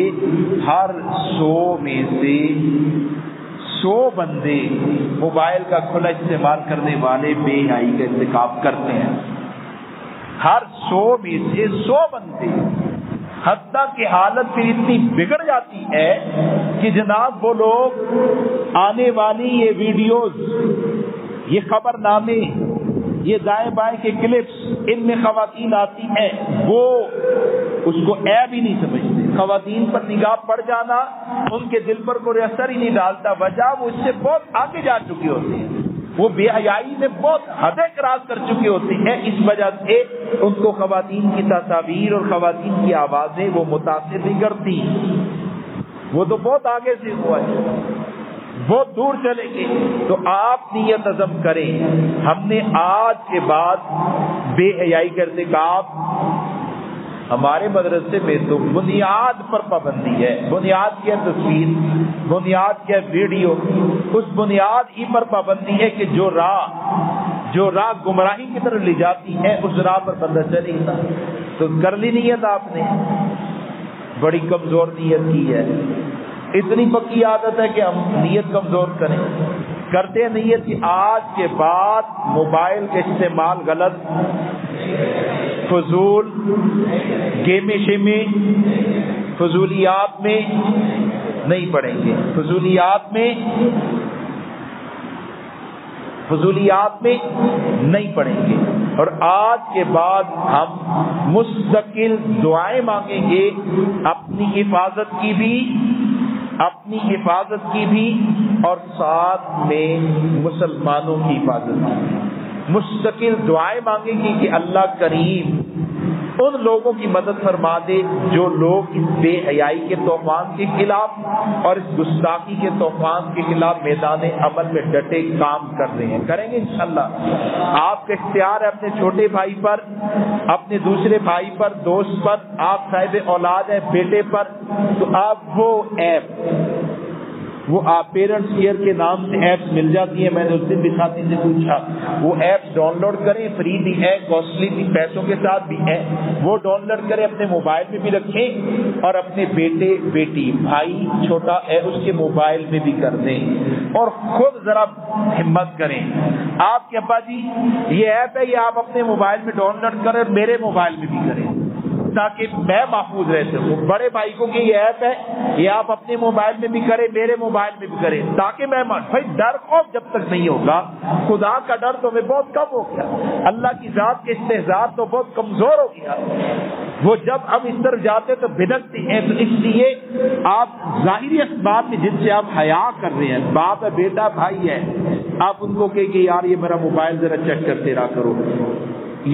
Speaker 1: ہر 100 میں سے 100 بندے موبائل کا کھلا استعمال کرنے والے بے حیائی کا ارتکاب کرتے ہیں، ہر 100 میں سے 100 بندے۔ حتیٰ کہ حالت پھر اتنی بگڑ جاتی ہے کہ جناب وہ لوگ آنے والی یہ ویڈیوز، یہ خبر نامے، یہ دائیں بائیں کے کلپس، ان میں خواتین آتی ہیں، وہ اس کو عیب ہی نہیں سمجھتے۔ خواتین پر نگاہ پڑ جانا ان کے دل پر کوئی اثر ہی نہیں ڈالتا، وجہ وہ اس سے بہت آگے جا چکے ہوتے ہیں، وہ بے حیائی میں بہت حدیں کراس کر چکے ہوتے ہیں۔ اس وجہ سے ان کو خواتین کی تصاویر اور خواتین کی آوازیں وہ متاثر نہیں کرتی، وہ تو بہت آگے سے ہوا ہے، بہت دور چلے گے۔ تو آپ نیت عزم کریں، ہم نے آج کے بعد بے حیائی کا ارتکاب، ہمارے مدرسے میں تو بنیاد پر پابندی ہے، بنیاد کیا تصویر، بنیاد کیا ویڈیو، اس بنیاد ہی پر پابندی ہے کہ جو راہ گمراہی کی طرف لے جاتی ہے اس راہ پر بندہ چلے گا۔ تو کر لی نیت آپ نے، بڑی کمزور نیت کی ہے، اتنی پکی عادت ہے کہ ہم نیت کمزور کرتے ہیں نیت کہ آج کے بعد موبائل کا استعمال غلط، فضول گیمیں شیمیں، فضولیات میں نہیں پڑیں گے، فضولیات میں نہیں پڑیں گے۔ اور آج کے بعد ہم مستقل دعائیں مانگیں گے، اپنی حفاظت کی بھی اپنی حفاظت کی بھی اور ساتھ میں مسلمانوں کی حفاظت کی، مستقل دعائیں مانگے گی کہ اللہ کریم ان لوگوں کی مدد فرما دے جو لوگ اس بے حیائی کے طوفان کے خلاف اور اس گستاخی کے طوفان کے خلاف میدان عمل میں ڈٹے کام کر رہے ہیں، کریں گے انشاءاللہ۔ آپ کا اختیار ہے اپنے چھوٹے بھائی پر، اپنے دوسرے بھائی پر، دوست پر، آپ صاحب اولاد ہیں بیٹے پر، تو آپ وہ ایپ، وہ آپ پیرنٹس کیئر کے نام سے ایپس مل جاتی ہیں، میں نے اس دن بھی ساتھی سے پوچھا، وہ ایپس ڈاؤن لوڈ کریں، فری بھی ہے، کاسٹلی بھی، پیسوں کے ساتھ بھی ہے، وہ ڈاؤن لوڈ کریں، اپنے موبائل میں بھی رکھیں اور اپنے بیٹے بیٹی بھائی چھوٹا ہے اس کے موبائل میں بھی کر دیں، اور خود ذرا ہمت کریں۔ آپ کے ابا جی یہ ایپ ہے، یہ آپ اپنے موبائل میں ڈاؤن لوڈ کریں، میرے موبائل میں بھی کریں تاکہ میں محفوظ رہ سکوں۔ بڑے بھائی کو کہ یہ ایپ ہے، یہ آپ اپنے موبائل میں بھی کریں، میرے موبائل میں بھی کریں، تاکہ میں بھائی ڈر خوف جب تک نہیں ہوگا، خدا کا ڈر تو ہمیں بہت کم ہو گیا، اللہ کی ذات کے استحضاء تو بہت کمزور ہو گیا، وہ جب ہم اس طرف جاتے تو بھنکتے ہیں۔ تو اس لیے آپ ظاہری اسباب میں جن سے آپ حیا کر رہے ہیں، باپ ہے، بیٹا، بھائی ہے، آپ ان کو کہ یار یہ میرا موبائل ذرا چیک کرتے رہا کرو،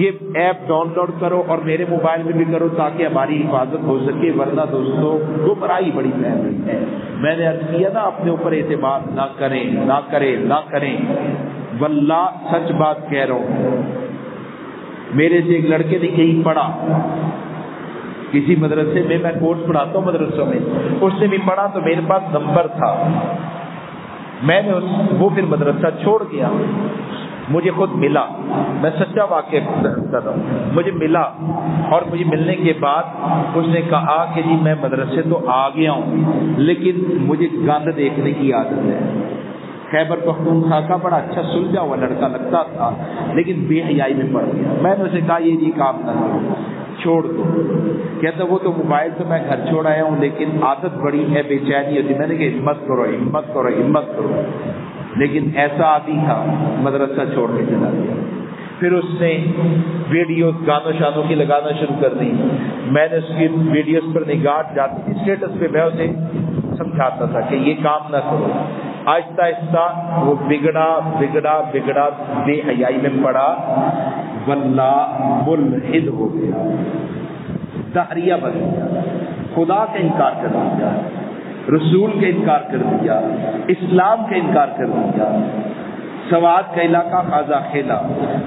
Speaker 1: یہ ایپ ڈاؤن لوڈ کرو اور میرے موبائل میں بھی کرو تاکہ ہماری حفاظت ہو سکے، ورنہ دوستوں گمراہی بڑی پھیل رہی ہے۔ میں نے عرض کیا نا اپنے اوپر اعتماد نہ کریں، نہ کریں، نہ کریں، واللہ سچ بات کہہ رہا ہوں۔ میرے سے ایک لڑکے نے یہی پڑھا کسی مدرسے میں، میں کورس پڑھاتا ہوں مدرسوں میں، اس نے بھی پڑھا تو میرے پاس نمبر تھا، میں نے وہ پھر مدرسہ چھوڑ گیا، مجھے خود ملا، میں سچا واقعہ کر رہا ہوں، مجھے ملا اور مجھے ملنے کے بعد اس نے کہا کہ جی میں مدرسے تو آ گیا ہوں لیکن مجھے گند دیکھنے کی عادت ہے۔ خیبر پختونخوا کا بڑا اچھا سلجھا ہوا لڑکا لگتا تھا لیکن بے حیائی میں پڑ گیا۔ میں نے اسے کہا یہ جی کام نہ کرو، چھوڑ دو۔ کہتا وہ تو موبائل تو میں گھر چھوڑ آیا ہوں لیکن عادت بڑی ہے، بے چینی ہوتی۔ میں نے کہا ہمت کرو، ہمت کرو، ہمت کرو، لیکن ایسا عادی تھا مدرسہ چھوڑ کے چلا گیا۔ پھر اس نے ویڈیوز گانوں شانوں کی لگانا شروع کر دی، میں نے اس کی ویڈیوز پر نگاہ جاتی تھی، اسٹیٹس پہ میں اسے سمجھاتا تھا کہ یہ کام نہ کرو۔ آہستہ آہستہ وہ بگڑا بگڑا بگڑا، بے حیائی میں پڑا، واللہ ملحد ہو گیا، دہریہ بن گیا، خدا کا انکار کر دیا، رسول کا انکار کر دیا، اسلام کا انکار کر دیا۔ سوات کا علاقہ خاصا کھیلا،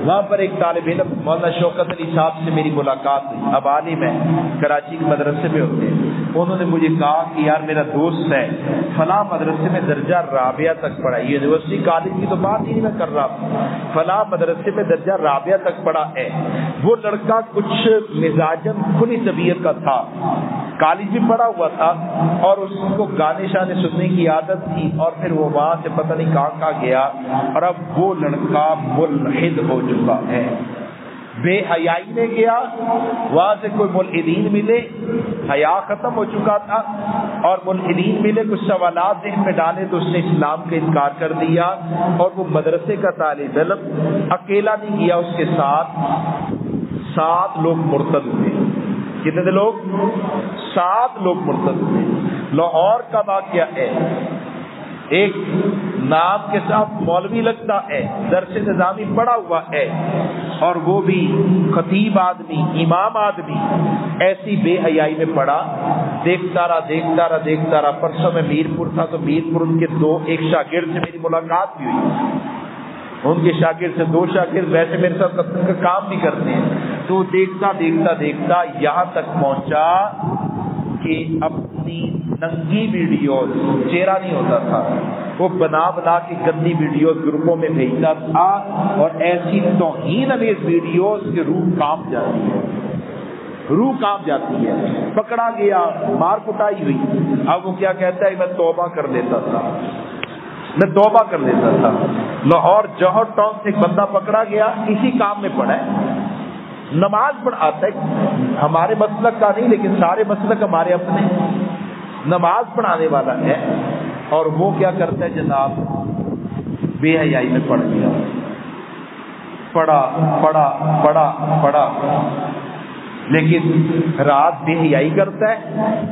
Speaker 1: وہاں پر ایک طالب علم مولانا شوکت علی صاحب سے میری ملاقات ہوئی، اب عالم ہے، کراچی کے مدرسے میں ہوتے ہیں۔ انہوں نے مجھے کہا کہ یار میرا دوست ہے فلاں مدرسے میں درجہ رابعہ تک پڑھا، یونیورسٹی کالج کی تو بات ہی نہیں میں کر رہا، فلاں مدرسے میں درجہ رابعہ تک پڑھا ہے۔ وہ لڑکا کچھ مزاجن کھلی طبیعت کا تھا، کالج بھی پڑھا ہوا تھا اور اس کو گانے شانے سننے کی عادت تھی، اور پھر وہ وہاں سے پتہ نہیں کہاں گیا اور اب وہ لڑکا ملحد ہو چکا ہے۔ بے حیائی میں گیا، وہاں سے کوئی ملحدین ملے، حیا ختم ہو چکا تھا، اور ملحدین ملے، کچھ سوالات ذہن میں ڈالے تو اس نے اسلام کا انکار کر دیا، اور وہ مدرسے کا طالب علم اکیلا نہیں گیا، اس کے ساتھ 7 لوگ مرتد ہوئے۔ کتنے لوگ؟ 7 لوگ مرتد ہوئے۔ لاہور کا واقعہ ہے، ایک نام کے ساتھ مولوی لگتا ہے، درس نظامی پڑھا ہوا ہے، اور وہ بھی خطیب آدمی، امام آدمی، ایسی بے حیائی میں پڑا، دیکھتا رہا دیکھتا رہا دیکھتا رہا۔ پرسوں میں میرپور تھا تو میرپور ان کے ایک شاگرد سے میری ملاقات بھی ہوئی، ان کے شاگرد سے 2 شاگرد ویسے میرے ساتھ کا کام بھی کرتے ہیں، تو دیکھتا دیکھتا دیکھتا یہاں تک پہنچا کہ اپنی ننگی ویڈیوز، چہرہ نہیں ہوتا تھا، وہ بنا بنا کے گندی ویڈیوز گروپوں میں بھیجتا تھا، اور ایسی توہین امیز ویڈیوز کی روح کانپ جاتی ہے، روح کانپ جاتی ہے۔ پکڑا گیا، مار کٹائی ہوئی۔ اب وہ کیا کہتا ہے، میں توبہ کر لیتا تھا، میں توبہ کر لیتا تھا۔ لاہور جوہر ٹاؤن سے ایک بندہ پکڑا گیا، اسی کام میں پڑا ہے، نماز پڑھاتا ہے، ہمارے مسلک کا نہیں لیکن سارے مسلک ہمارے اپنے، نماز پڑھانے والا ہے، اور وہ کیا کرتا ہے جناب، بے حیائی میں پڑ گیا، پڑا پڑا پڑا پڑا، لیکن رات بے حیائی کرتا ہے،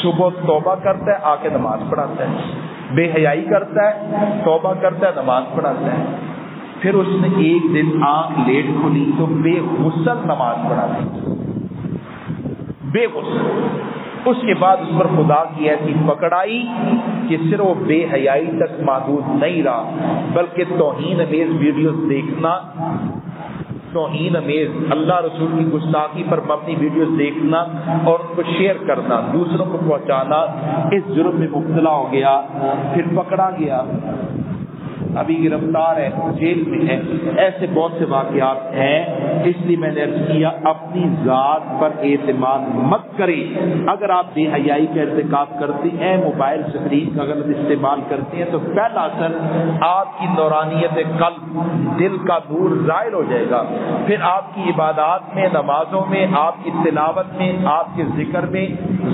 Speaker 1: صبح توبہ کرتا ہے آ کے نماز پڑھاتا ہے، بے حیائی کرتا ہے توبہ کرتا ہے نماز پڑھاتا ہے، پھر اس نے ایک دن آنکھ لیٹ کھلی تو بے غسل نماز پڑھاتا ہے، بے غسل۔ اس کے بعد اس پر خدا کی ایسی پکڑ آئی کہ صرف وہ بے حیائی تک محدود نہیں رہا، بلکہ توہین امیز ویڈیوز دیکھنا، توہین امیز اللہ رسول کی گستاخی پر مبنی ویڈیوز دیکھنا اور ان کو شیئر کرنا، دوسروں کو پہنچانا، اس جرم میں مبتلا ہو گیا، پھر پکڑا گیا، ابھی گرفتار ہے، جیل میں ہے۔ ایسے بہت سے واقعات ہیں، اس لیے میں نے عرض کیا اپنی ذات پر اعتماد مت کریں۔ اگر آپ بے حیائی کا ارتکاب کرتے ہیں، موبائل اسکرین کا غلط استعمال کرتے ہیں، تو پہلا اثر آپ کی نورانیت قلب، دل کا نور زائل ہو جائے گا، پھر آپ کی عبادات میں، نمازوں میں، آپ کی تلاوت میں، آپ کے ذکر میں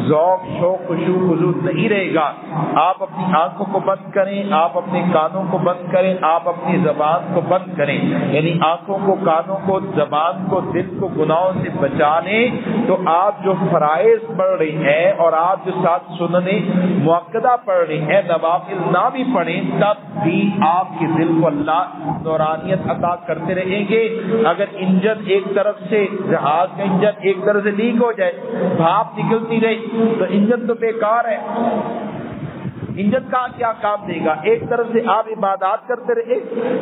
Speaker 1: ذوق، شوق، خشوع، خضوع نہیں رہے گا۔ آپ اپنی آنکھوں کو بند کریں، آپ اپنے کانوں کو بند کریں، آپ اپنی زبان کو بند کریں، یعنی آنکھوں کو، کانوں کو، زبان کو، دل کو گناہوں سے بچا لیں، تو آپ جو فرائض پڑھ رہے ہیں اور آپ جو ساتھ سننے مؤکدہ پڑھ رہے ہیں، نوافل نہ بھی پڑھیں، تب بھی آپ کے دل کو اللہ نورانیت عطا کرتے رہیں گے۔ اگر انجن ایک طرف سے، جہاز کا انجن ایک طرف سے لیک ہو جائے، بھاپ نکلتی رہی تو انجن تو بیکار ہے، انجن کا کیا کام دے گا؟ ایک طرف سے آپ عبادات کرتے رہے،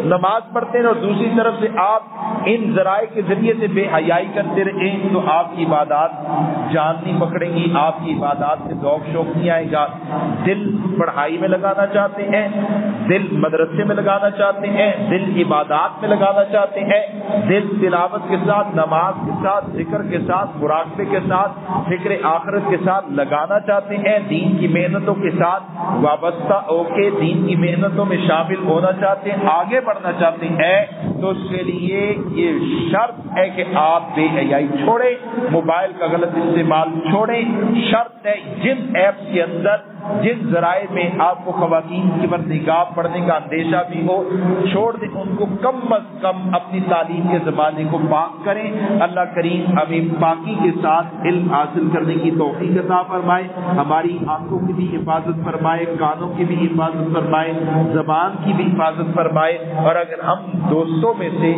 Speaker 1: نماز پڑھتے رہے، اور دوسری طرف سے آپ ان ذرائع کے ذریعے سے بے حیائی کرتے رہے، تو آپ کی عبادات جان نہیں پکڑیں گی، آپ کی عبادات میں ذوق شوق نہیں آئے گا۔ دل پڑھائی میں لگانا چاہتے ہیں، دل مدرسے میں لگانا چاہتے ہیں، دل عبادات میں لگانا چاہتے ہیں، دل تلاوت کے ساتھ، نماز کے ساتھ، ذکر کے ساتھ، مراقبے کے ساتھ، فکر آخرت کے ساتھ لگانا چاہتے ہیں، دین کی محنتوں کے ساتھ وابستہ ہو کے دین کی محنتوں میں شامل ہونا چاہتے ہیں، آگے بڑھنا چاہتے ہیں، تو اس کے لیے یہ شرط ہے کہ آپ بے حیائی چھوڑیں، موبائل کا غلط استعمال چھوڑیں۔ شرط ہے جن ایپس کے اندر، جن ذرائع میں آپ کو خواتین کی پر نگاہ پڑنے کا اندیشہ بھی ہو، چھوڑ دیں ان کو، کم از کم اپنی تعلیم کے زمانے کو پاک کریں۔ اللہ کریم ہمیں پاکی کے ساتھ علم حاصل کرنے کی توفیق عطا فرمائے، ہماری آنکھوں کی بھی حفاظت فرمائے، کانوں کی بھی حفاظت فرمائے، زبان کی بھی حفاظت فرمائے، اور اگر ہم دوستوں میں سے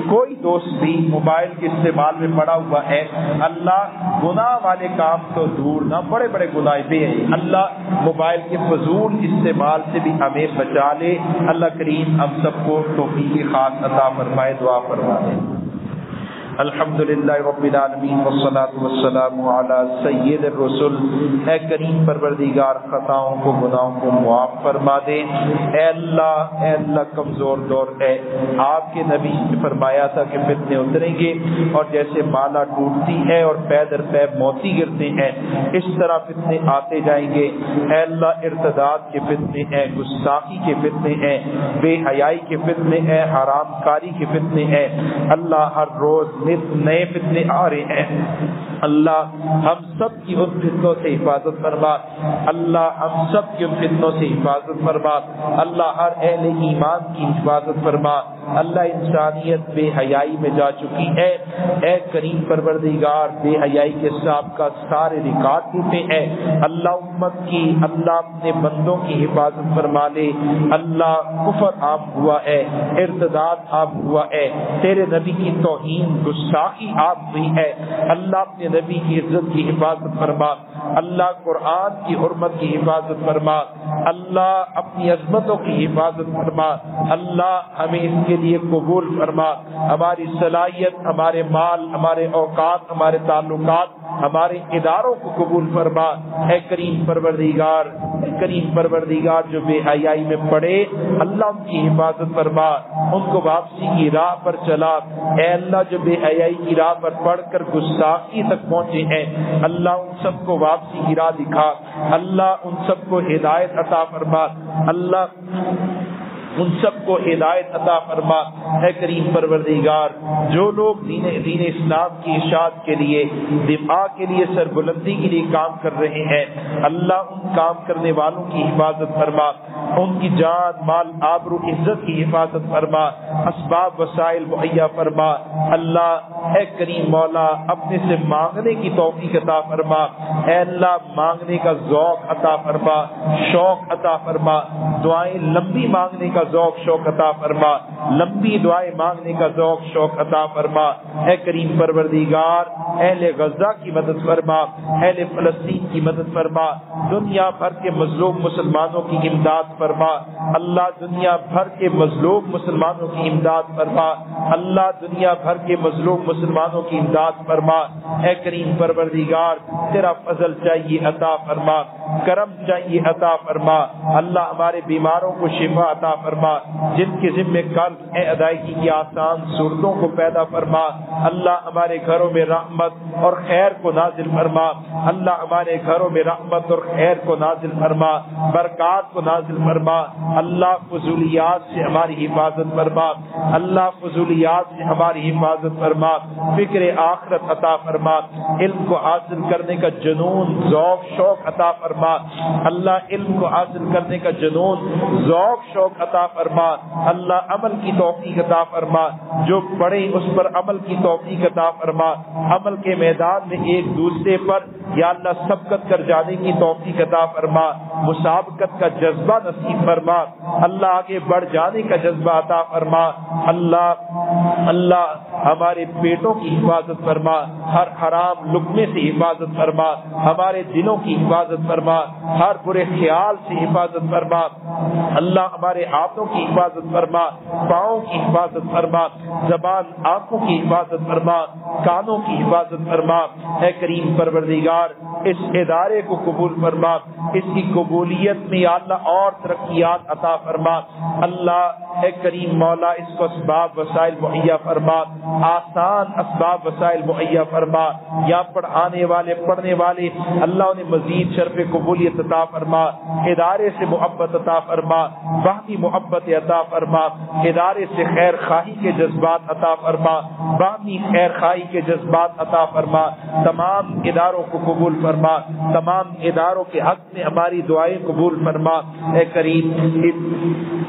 Speaker 1: کوئی دوست بھی موبائل کے استعمال میں پڑا ہوا ہے، اللہ گناہ والے کام تو دور نہ، بڑے بڑے گناہ بھی ہیں، اللہ موبائل کے فضول استعمال سے بھی ہمیں بچا لے۔ اللہ کریم ہم سب کو توفیق خاص عطا فرمائے، دعا فرمائے۔ الحمدللہ رب العالمین والصلاة والسلام علی سید الرسل۔ اے کریم پروردگار خطاؤں کو، گناہوں کو معاف فرما دے۔ اے اللہ کمزور دور ہے، آپ کے نبی نے فرمایا تھا کہ فتنے اتریں گے، اور جیسے مالا ٹوٹتی ہے اور پے در پے موتی گرتے ہیں، اس طرح فتنے آتے جائیں گے۔ اے اللہ ارتداد کے فتنے ہیں، گستاخی کے فتنے ہیں، بے حیائی کے فتنے ہیں، حرام کاری کے فتنے ہیں۔ اللہ ہر روز نئے فتنے آ رہے ہیں، اللہ ہم سب کی ان فتنوں سے حفاظت فرما، اللہ ہم سب کی ان فتنوں سے حفاظت فرما، اللہ ہر اہل ایمان کی حفاظت فرما۔ اللہ انسانیت بے حیائی میں جا چکی ہے، اے کریم پروردگار بے حیائی کے ساتھ کا سارے ریکارڈ ٹوٹے ہیں، اللہ امت کی، اللہ اپنے بندوں کی حفاظت فرما لے۔ اللہ کفر عام ہوا ہے، ارتداد عام ہوا ہے، تیرے نبی کی توہین گستاخی عام ہوئی ہے، اللہ اپنے نبی کی عزت کی حفاظت فرما، اللہ قرآن کی حرمت کی حفاظت فرما، اللہ اپنی عظمتوں کی حفاظت فرما، اللہ ہمیں اس کے لیے قبول فرما، ہماری صلاحیت، ہمارے مال، ہمارے اوقات، ہمارے تعلقات، ہمارے اداروں کو قبول فرما۔ اے کریم پروردگار جو بے حیائی میں پڑے، اللہ ان کی حفاظت فرما، ان کو واپسی کی راہ پر چلا۔ اے اللہ جو بے حیائی کی راہ پر پڑھ کر گستاخی تک پہنچے ہیں، اللہ ان سب کو واپسی کی راہ دکھا، اللہ ان سب کو ہدایت عطا فرما، اللہ ان سب کو ہدایت عطا فرما۔ اے کریم پروردگار، جو لوگ دین اسلام کی اشاعت کے لیے، دفاع کے لیے، سربلندی کے لیے کام کر رہے ہیں، اللہ ان کام کرنے والوں کی حفاظت فرما، ان کی جان، مال، آبرو، عزت کی حفاظت فرما، اسباب وسائل مہیا فرما۔ اللہ اے کریم مولا، اپنے سے مانگنے کی توفیق عطا فرما۔ اے اللہ، مانگنے کا ذوق عطا فرما، شوق عطا فرما، دعائیں لمبی مانگنے کا ذوق شوق عطا فرما، لمبی دعائیں مانگنے کا ذوق شوق عطا فرما۔ اے کریم پروردگار، اہل غزہ کی مدد فرما، اہل فلسطین کی مدد فرما، دنیا بھر کے مظلوم مسلمانوں کی امداد فرما۔ اللہ، دنیا بھر کے مظلوم مسلمانوں کی امداد فرما۔ اللہ، دنیا بھر کے مظلوم مسلمانوں کی امداد فرما۔ اے کریم پروردگار، تیرا فضل چاہیے عطا فرما، کرم چاہیے عطا فرما۔ اللہ، ہمارے بیماروں کو شفا عطا فرما، جن کے ذمہ قرض اے ادائیگی کی آسان صورتوں کو پیدا فرما۔ اللہ، ہمارے گھروں میں رحمت اور خیر کو نازل فرما۔ اللہ، ہمارے گھروں میں رحمت اور خیر کو نازل فرما، برکات کو نازل فرما۔ اللہ، فضولیات سے ہماری حفاظت فرما۔ اللہ، فضولیات سے ہماری حفاظت فرما۔ فکر آخرت عطا فرما، علم کو حاصل کرنے کا جنون، ذوق، شوق عطا فرما۔ اللہ، علم کو حاصل کرنے کا جنون، ذوق، شوق عطا فرما۔ اللہ، عمل کی توفیق عطا فرما، جو پڑھے اس پر عمل کی توفیق عطا فرما۔ عمل کے میدان میں ایک دوسرے پر یا اللہ سبقت کر جانے کی توفیق عطا فرما، مسابقت کا جذبہ نصیب فرما۔ اللہ، آگے بڑھ جانے کا جذبہ عطا فرما۔ اللہ ہمارے پیٹوں کی حفاظت فرما، ہر حرام لقمے سے حفاظت فرما، ہمارے دلوں کی حفاظت فرما، ہر برے خیال سے حفاظت فرما۔ اللہ، ہمارے ہاتھوں کی حفاظت فرما، پاؤں کی حفاظت فرما، زبان آنکھوں کی حفاظت فرما، کانوں کی حفاظت فرما۔ اے کریم پروردگار، اس ادارے کو قبول فرما، اس کی قبولیت میں یا اللہ اور ترقیات عطا فرما۔ اللہ اے کریم مولا، اس کو اسباب وسائل مہیا فرما، آسان اسباب وسائل مہیا فرما۔ یا پڑھانے والے، پڑھنے والے، اللہ انہیں مزید شرف قبولیت عطا فرما، ادارے سے محبت عطا فرما، باقی محبت عطا فرما، ادارے سے خیر خواہی کے جذبات عطا فرما، باقی خیر خواہی کے جذبات عطا فرما۔ تمام اداروں کو قبول فرما، تمام اداروں کے حق میں ہماری دعائیں قبول فرما۔ اے کریم،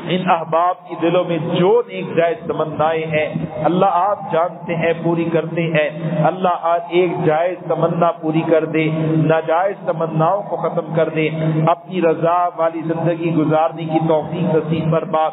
Speaker 1: ان احباب کی دلوں میں جو ایک جائز تمنائیں ہیں اللہ آپ جانتے ہیں، پوری کرتے ہیں۔ اللہ آج ایک جائز تمنا پوری کر دے، ناجائز تمناؤں کو ختم کر دے، اپنی رضا والی زندگی گزارنے کی توفیق نصیب فرما،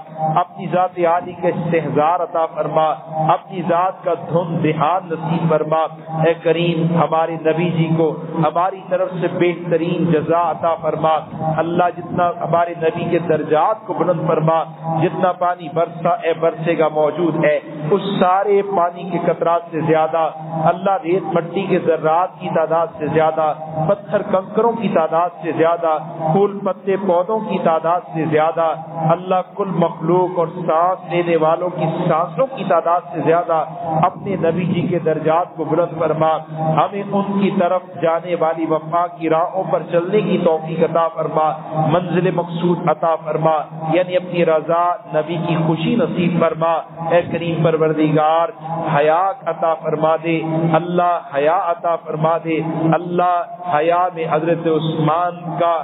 Speaker 1: اپنی ذات عالی کا استحضار عطا فرما، اپنی ذات کا دھن دھیان نصیب فرما۔ اے کریم، ہمارے نبی جی کو ہماری طرف سے بہترین جزا عطا فرما۔ اللہ، جتنا ہمارے نبی کے درجات کو بلند فرما، جتنا پانی برسا اے برسے گا موجود ہے، اس سارے پانی کے قطرات سے زیادہ اللہ، ریت مٹی کے ذرات کی تعداد سے زیادہ، پتھر کنکروں کی تعداد سے زیادہ، پھول پتے پودوں کی تعداد سے زیادہ، اللہ کل مخلوق اور سانس لینے والوں کی سانسوں کی تعداد سے زیادہ اپنے نبی جی کے درجات کو بلند فرما۔ ہمیں ان کی طرف جانے والی وفا کی راہوں پر چلنے کی توفیق عطا فرما، منزل مقصود عطا فرما، یعنی اپنی رضا، نبی کی خوشی نصیب فرما۔ اے کریم پروردگار، حیا عطا فرما دے، اللہ حیا عطا فرما دے، اللہ حیا میں حضرت عثمان کا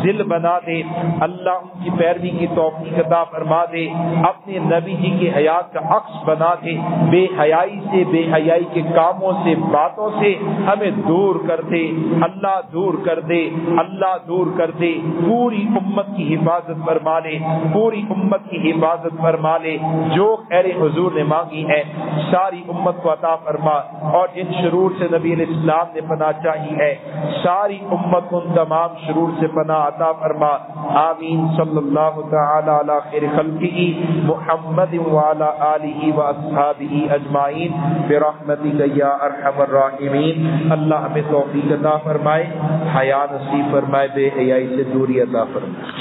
Speaker 1: ذل بنا دے، اللہ ان کی پیروی کی توفیق عطا فرما دے، اپنے نبی جی کی حیات کا عکس بنا دے، بے حیائی سے، بے حیائی کے کاموں سے، باتوں سے ہمیں دور کر دے، اللہ دور کر دے، اللہ دور کر دے، پوری امت کی حفاظت فرما لے، پوری امت کی حفاظت فرما لے، جو خیر حضور نے مانگی ہے ساری امت کو عطا فرما، اور جن شرور سے نبی علیہ السلام نے پناہ چاہی ہے ساری امت کو ان تمام شرور سے پناہ عطا فرما۔ آمین۔ صلی اللہ تعالی علی خیر خلقہ محمد وعلی آلہ واصحابہ اجمعین برحمتک یا ارحم الراحمین۔ اللہ ہمیں توفیق عطا فرمائے، حیا نصیب فرمائے، بے حیائی سے دوری عطا فرمائے۔